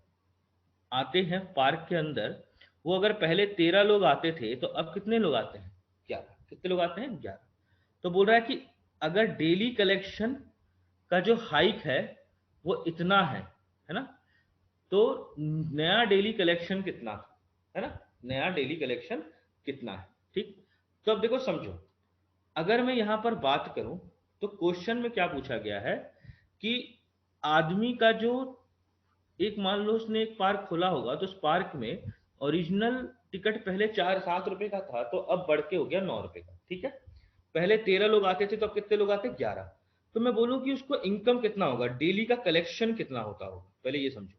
आते हैं पार्क के अंदर, वो अगर पहले 13 लोग आते थे तो अब कितने लोग आते हैं? 11। कितने लोग आते हैं? 11। तो बोल रहा है कि अगर डेली कलेक्शन का जो हाइक है वो इतना है ना, तो नया डेली कलेक्शन कितना है ना, नया डेली कलेक्शन कितना है? ठीक। तो अब देखो समझो, अगर मैं यहां पर बात करूं तो क्वेश्चन में क्या पूछा गया है कि आदमी का जो, एक मान लो उसने एक पार्क खोला होगा, तो उस पार्क में ओरिजिनल टिकट पहले 4-7 रुपए का था, तो अब बढ़ के हो गया 9 रुपए का। ठीक है, पहले 13 लोग आते थे तो अब कितने लोग आते? 11। तो मैं बोलूं कि उसको इनकम कितना होगा, डेली का कलेक्शन कितना होता होगा, पहले ये समझो।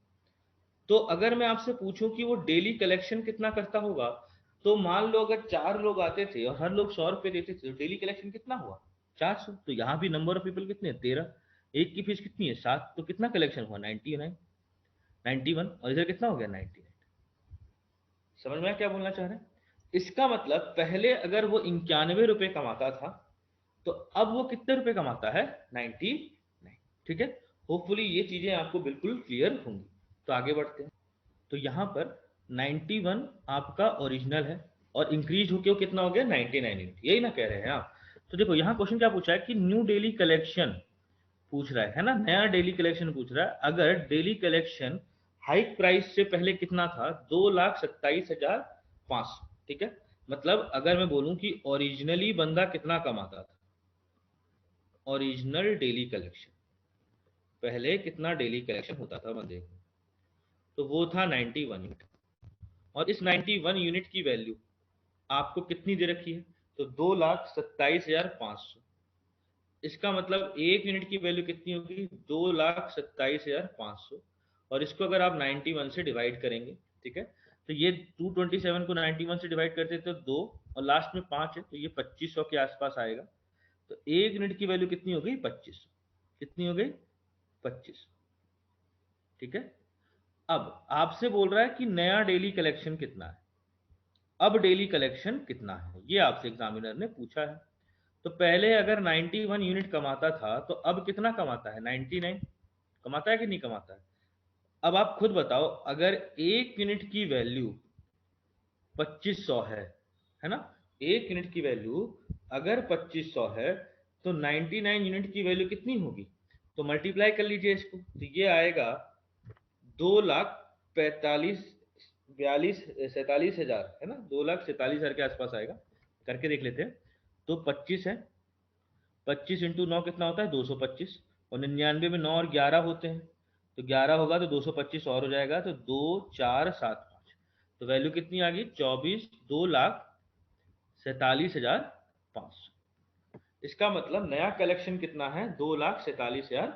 तो अगर मैं आपसे पूछूं कि वो डेली कलेक्शन कितना करता होगा, तो मान लो अगर 4 लोग आते थे और हर लोग 100 रुपए देते थे, तो डेली कलेक्शन कितना हुआ? 400। तो यहाँ भी नंबर ऑफ पीपल कितने हैं? 13। एक की फीस कितनी है? 7। तो कितना कलेक्शन हुआ? 99, 91। और इधर कितना हो गया? 99। समझ में आया क्या बोलना चाह रहे हैं? इसका मतलब पहले अगर वो 91 रुपए कमाता था, तो अब वो कितने रुपए कमाता है? 99। ठीक है, होपफुली ये चीजें आपको बिल्कुल क्लियर होंगी। तो आगे बढ़ते हैं। तो यहाँ पर 91 आपका ओरिजिनल है और इंक्रीज होके वो कितना हो गया? 99 यूनिट। यही ना कह रहे हैं आप? तो देखो यहाँ क्वेश्चन क्या पूछा है कि न्यू डेली कलेक्शन पूछ रहा है ना, नया डेली कलेक्शन पूछ रहा है। अगर डेली कलेक्शन हाइक प्राइस से पहले कितना था? 2,27,500। ठीक है, मतलब अगर मैं बोलूं कि ओरिजिनली बंदा कितना कमाता था, ओरिजिनल डेली कलेक्शन पहले कितना डेली कलेक्शन होता था बंदे को, तो वो था 91 यूनिट। और इस 91 यूनिट की वैल्यू आपको कितनी दे रखी है? तो 2,27,500। इसका मतलब एक यूनिट की वैल्यू कितनी होगी? 2,27,500। और इसको अगर आप 91 से डिवाइड करेंगे, ठीक है, तो ये 227 को 91 से डिवाइड करते तो 2 और लास्ट में 5 है, तो ये 2500 के आसपास आएगा। तो एक यूनिट की वैल्यू कितनी हो गई? 2500। कितनी हो गई? 2500। ठीक है, अब आपसे बोल रहा है कि नया डेली कलेक्शन कितना है, अब डेली कलेक्शन कितना है, ये आपसे एग्जामिनर ने पूछा है। तो पहले अगर 91 यूनिट कमाता था, तो अब कितना कमाता है? 99 कमाता है कि नहीं कमाता है? अब आप खुद बताओ, अगर एक यूनिट की वैल्यू 2500 है ना, एक यूनिट की वैल्यू अगर 2500 है, तो 99 यूनिट की वैल्यू कितनी होगी? तो मल्टीप्लाई कर लीजिए इसको, तो ये आएगा 2,45,42,47,000 है ना, 2,47,000 के आसपास आएगा। करके देख लेते हैं। तो 25 है, 25 इंटू 9 कितना होता है? 225। और 99 में 9 और 11 होते हैं, तो 11 होगा तो 225 और हो जाएगा, तो 2,475। तो वैल्यू कितनी आ गई? 2,47,500। इसका मतलब नया कलेक्शन कितना है? 2,47,500।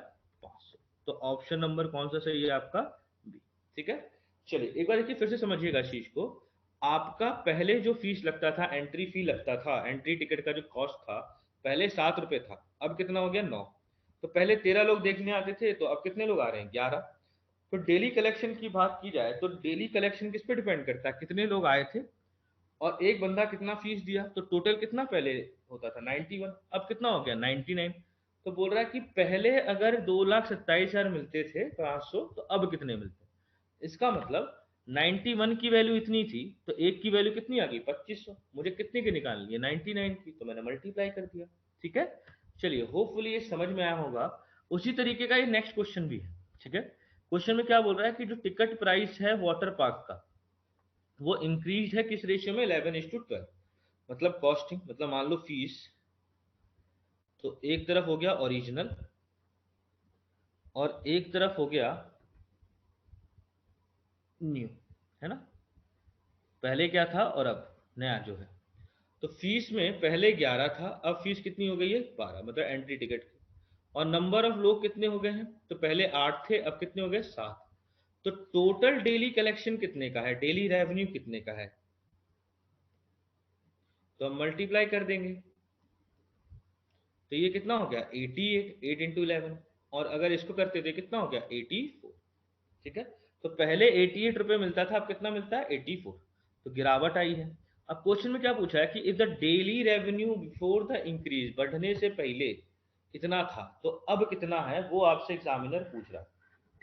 तो ऑप्शन नंबर कौन सा सही है आपका? बी। ठीक है, चलिए एक बार देखिए, फिर से समझिएगा इस चीज को। आपका पहले जो फीस लगता था, एंट्री फी लगता था, एंट्री टिकट का जो कॉस्ट था, पहले 7 रुपए था, अब कितना हो गया? 9। तो पहले 13 लोग देखने आते थे, तो अब कितने लोग आ रहे हैं? 11। तो डेली कलेक्शन की बात की जाए तो डेली कलेक्शन किस पे डिपेंड करता है? कितने लोग आए थे और एक बंदा कितना फीस दिया, तो टोटल कितना पहले होता था? 91, अब कितना हो गया? 99। तो बोल रहा है कि पहले अगर 2,27,000 मिलते थे 500, तो अब कितने मिलते हैं। इसका मतलब 91 की वैल्यू इतनी थी, तो एक की वैल्यू कितनी आ गई 2500। मुझे कितने की निकालनी है 99 की, तो मैंने मल्टीप्लाई कर दिया। ठीक है, चलिए होपफुली ये समझ में आया होगा। उसी तरीके का ये नेक्स्ट क्वेश्चन भी है। ठीक है, क्वेश्चन में क्या बोल रहा है कि जो टिकट प्राइस है वाटर पार्क का, वो इंक्रीज है किस रेशियो में, 11:12। मतलब कॉस्टिंग, मतलब मान लो फीस, तो एक तरफ हो गया ओरिजिनल और एक तरफ हो गया न्यू, है ना। पहले क्या था और अब नया जो है। तो फीस में पहले 11 था, अब फीस कितनी हो गई है 12, मतलब एंट्री टिकट की। और नंबर ऑफ लोग कितने हो गए हैं, तो पहले 8 थे, अब कितने हो गए 7। तो टोटल डेली कलेक्शन कितने का है, डेली रेवेन्यू कितने का है, तो हम मल्टीप्लाई कर देंगे। तो ये कितना हो गया 88, 8 इंटू 11। और अगर इसको करते थे कितना हो गया 84। ठीक है, तो पहले 88 रुपए मिलता था, अब कितना मिलता है 84। तो गिरावट आई है। अब क्वेश्चन में क्या पूछा है कि if the daily revenue before the increase, बढ़ने से पहले कितना था, तो अब कितना है, वो आपसे एग्जामिनर पूछ रहा है।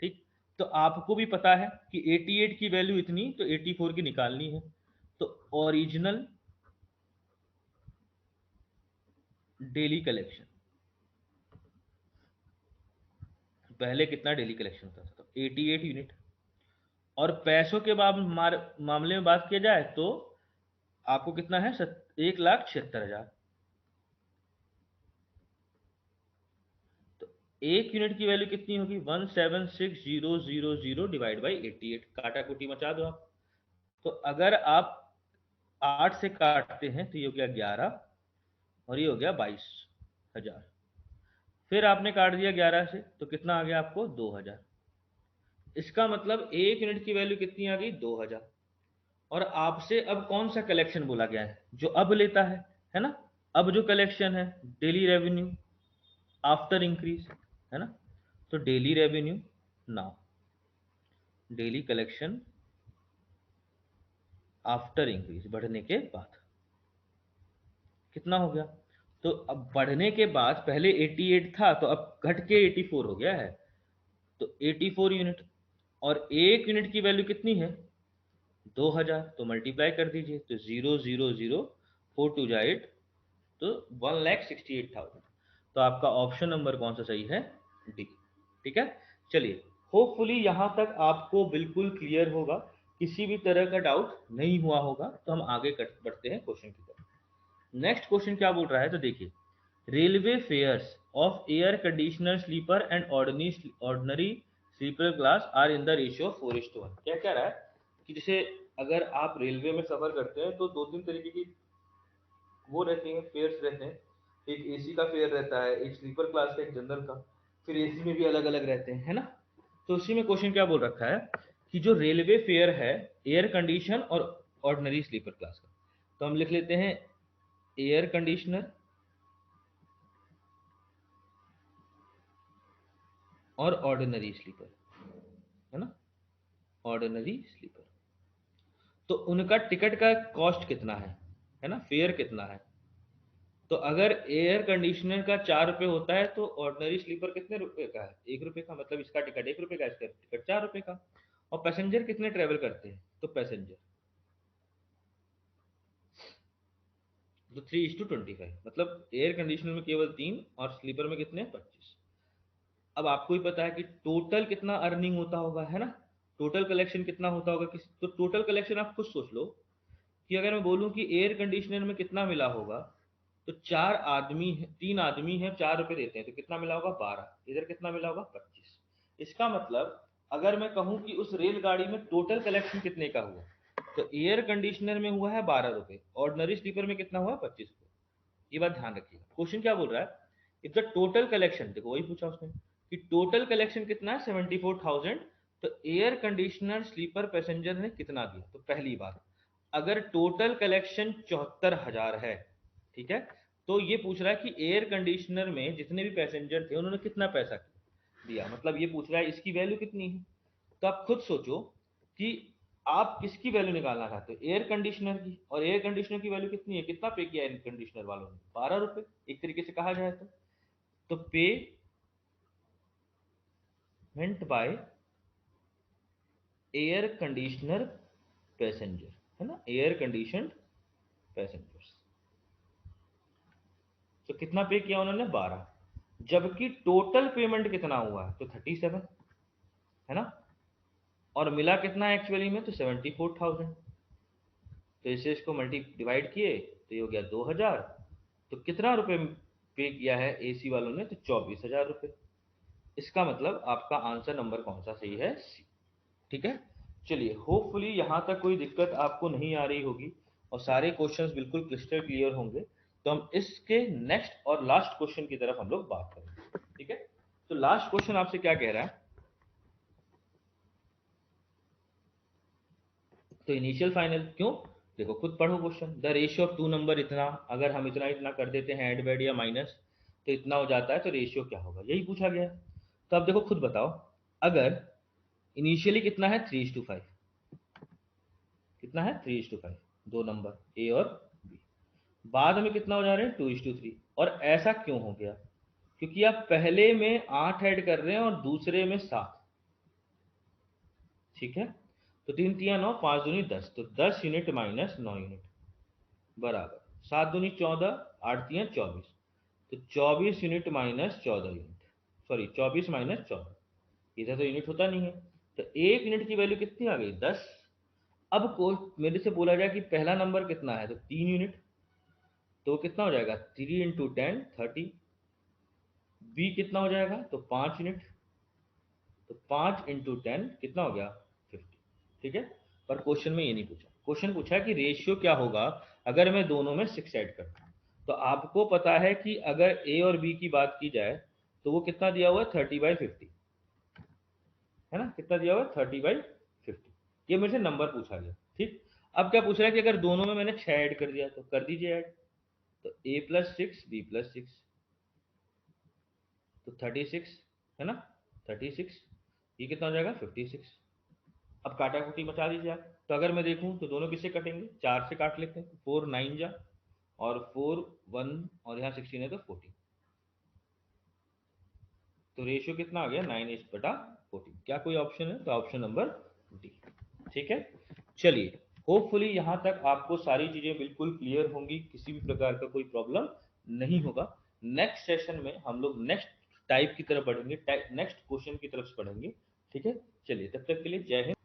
ठीक, तो आपको भी पता है कि 88 की वैल्यू इतनी, तो 84 की निकालनी है। तो ओरिजिनल डेली कलेक्शन, पहले कितना डेली कलेक्शन होता था, तो 88 यूनिट। और पैसों के मामले में बात किया जाए तो आपको कितना है 1,76,000। तो एक यूनिट की वैल्यू कितनी होगी 176,000 डिवाइड बाई 88। काटा कुटी मचा दो आप। तो अगर आप 8 से काटते हैं तो ये हो गया 11 और ये हो गया 22,000। फिर आपने काट दिया 11 से, तो कितना आ गया आपको 2,000। इसका मतलब एक यूनिट की वैल्यू कितनी आ गई 2,000। और आपसे अब कौन सा कलेक्शन बोला गया है, जो अब लेता है ना। अब जो कलेक्शन है डेली रेवेन्यू आफ्टर इंक्रीज, है ना। तो daily revenue now, daily collection after increase, बढ़ने के बाद कितना हो गया। तो अब बढ़ने के बाद पहले 88 था, तो अब घट के 84 हो गया है। तो 84 यूनिट, और एक यूनिट की वैल्यू कितनी है 2,000। तो मल्टीप्लाई कर दीजिए, तो 0,0,0, 4 टू जा 8, तो 1,68,000। तो आपका ऑप्शन नंबर कौन सा सही है, डी। ठीक है, चलिए होपफुली यहां तक आपको बिल्कुल क्लियर होगा, किसी भी तरह का डाउट नहीं हुआ होगा। तो हम आगे बढ़ते हैं क्वेश्चन की तरफ। नेक्स्ट क्वेश्चन क्या बोल रहा है, तो देखिए, railway fares of air conditioner sleeper and ordinary sleeper class are in the ratio of 4:1। क्या कह रहा है कि जैसे अगर आप रेलवे में सफर करते हैं तो दो तीन तरीके की वो रहती हैं, फेयर्स रहते हैं। एक एसी का फेयर रहता है, एक स्लीपर क्लास का, एक जनरल का। फिर एसी में भी अलग अलग रहते हैं, है ना। तो उसी में क्वेश्चन क्या बोल रखा है कि जो रेलवे फेयर है एयर कंडीशन और ऑर्डिनरी स्लीपर क्लास का, तो हम लिख लेते हैं एयर कंडीशनर और ऑर्डिनरी स्लीपर, है ना, ऑर्डिनरी स्लीपर। तो उनका टिकट का कॉस्ट कितना है ना, फेयर कितना है। तो अगर एयर कंडीशनर का 4 रुपये होता है, तो ऑर्डिनरी स्लीपर कितने रुपए का है 1 रुपये का, मतलब इसका टिकट 1 रुपये का, इसका टिकट 4 रुपये का। और पैसेंजर कितने ट्रेवल करते हैं, तो पैसेंजर तो 3:25, मतलब एयर कंडीशनर में केवल 3 और स्लीपर में कितने 25। अब आपको ही पता है कि टोटल कितना अर्निंग होता होगा, है ना। टोटल कलेक्शन कितना होता होगा किस, तो टोटल कलेक्शन आप खुद सोच लो कि अगर मैं बोलूं कि एयर कंडीशनर में कितना मिला होगा, तो 4 आदमी है, 3 आदमी है, 4 रुपए देते हैं, तो कितना मिला होगा 12, इधर कितना मिला होगा 25। इसका मतलब अगर मैं कहूं कि उस रेलगाड़ी में टोटल कलेक्शन कितने का हुआ, तो एयर कंडीशनर में हुआ है 12 रुपए, ऑर्डिनरी स्लीपर में कितना हुआ 25 रुपए। ये बात ध्यान रखिएगा। क्वेश्चन क्या बोल रहा है, इफ द टोटल कलेक्शन, देखो वही पूछा उसने कि टोटल कलेक्शन कितना है 74,000, तो एयर कंडीशनर स्लीपर पैसेंजर ने कितना दिया। तो पहली बात, अगर टोटल कलेक्शन 74,000 है, ठीक है, तो ये पूछ रहा है कि एयर कंडीशनर में जितने भी पैसेंजर थे उन्होंने कितना पैसा दिया, मतलब ये पूछ रहा है इसकी वैल्यू कितनी है। तो आप खुद सोचो कि आप किसकी वैल्यू निकालना चाहते हो, एयर कंडीशनर की। और एयर कंडीशनर की वैल्यू कितनी है, कितना पे किया एयर कंडीशनर वालों ने 12 रुपए, एक तरीके से कहा जाए तो। तो payment by air conditioner passenger, है ना, एयर कंडीशनड पैसेंजर्स। तो कितना पे किया उन्होंने, 12, जबकि टोटल पेमेंट कितना हुआ है, तो 37, है ना, और मिला कितना एक्चुअली में, तो 74,000। तो इसे इसको मल्टी डिवाइड किए तो ये हो गया 2,000। तो कितना रुपए पे किया है एसी वालों ने, तो 24,000 रुपये। इसका मतलब आपका आंसर नंबर कौन सा सही है, सी। ठीक है, चलिए होपफुली यहाँ तक कोई दिक्कत आपको नहीं आ रही होगी और सारे क्वेश्चंस बिल्कुल क्रिस्टल क्लियर होंगे। तो हम इसके नेक्स्ट और लास्ट क्वेश्चन की तरफ हम लोग बात करेंगे। ठीक है, तो लास्ट क्वेश्चन आपसे क्या कह रहा है, तो इनिशियल फाइनल क्यों, देखो खुद पढ़ो question. The ratio of two number इतना, अगर हम इतना इतना कर देते हैं ऐड बैड या माइनस तो इतना हो जाता है, तो रेशियो क्या होगा, यही पूछा गया है। तो अब देखो खुद बताओ, अगर इनिशियली कितना है 3:5, कितना है 3:5, दो नंबर ए और बी, बाद में कितना हो जा रहे हैं 2:3, और ऐसा क्यों हो गया, क्योंकि आप पहले में 8 ऐड कर रहे हैं और दूसरे में 7। ठीक है, तो 3 3 9, 5 दूनी 10, तो 10 यूनिट माइनस 9 यूनिट बराबर 7 दूनी 14, 8 3 24, तो 24 unit minus 14 unit, sorry 24 minus 14, इधर तो यूनिट होता नहीं है। तो एक यूनिट की वैल्यू कितनी आ गई, 10। अब को मेरे से बोला जाए कि पहला नंबर कितना है, तो 3 यूनिट, तो कितना हो जाएगा 3 × 10 30, बी कितना हो जाएगा, तो 5 यूनिट, तो 5 × 10 कितना हो गया 50। ठीक है, पर क्वेश्चन में ये नहीं पूछा, क्वेश्चन पूछा है कि रेशियो क्या होगा अगर मैं दोनों में 6 ऐड करता हूँ। तो आपको पता है कि अगर ए और बी की बात की जाए तो वो कितना दिया हुआ है 30/50, है ना, कितना दिया हुआ है 30/50, ये मेरे से नंबर पूछा गया। ठीक, अब क्या पूछ रहा है कि अगर दोनों में मैंने 6 ऐड कर दिया तो कर दीजिए ऐड, तो a+6 b+6, तो 36, है ना, 36, ये कितना हो जाएगा 56। अब काटा कुटी बचा दीजिए आप। तो अगर मैं देखूं तो दोनों किससे कटेंगे, 4 से काट लेते हैं, 4 9 जा, और 4 1, और यहाँ 16 है तो 14, तो रेशियो कितना आ गया 9:14। क्या कोई ऑप्शन है, तो ऑप्शन नंबर डी। ठीक है, चलिए होपफुली यहाँ तक आपको सारी चीज़ें बिल्कुल क्लियर होंगी, किसी भी प्रकार का कोई प्रॉब्लम नहीं होगा। नेक्स्ट सेशन में हम लोग नेक्स्ट टाइप की तरफ बढ़ेंगे, नेक्स्ट क्वेश्चन की तरफ से बढ़ेंगे। ठीक है, चलिए तब तक के लिए जय हिंद।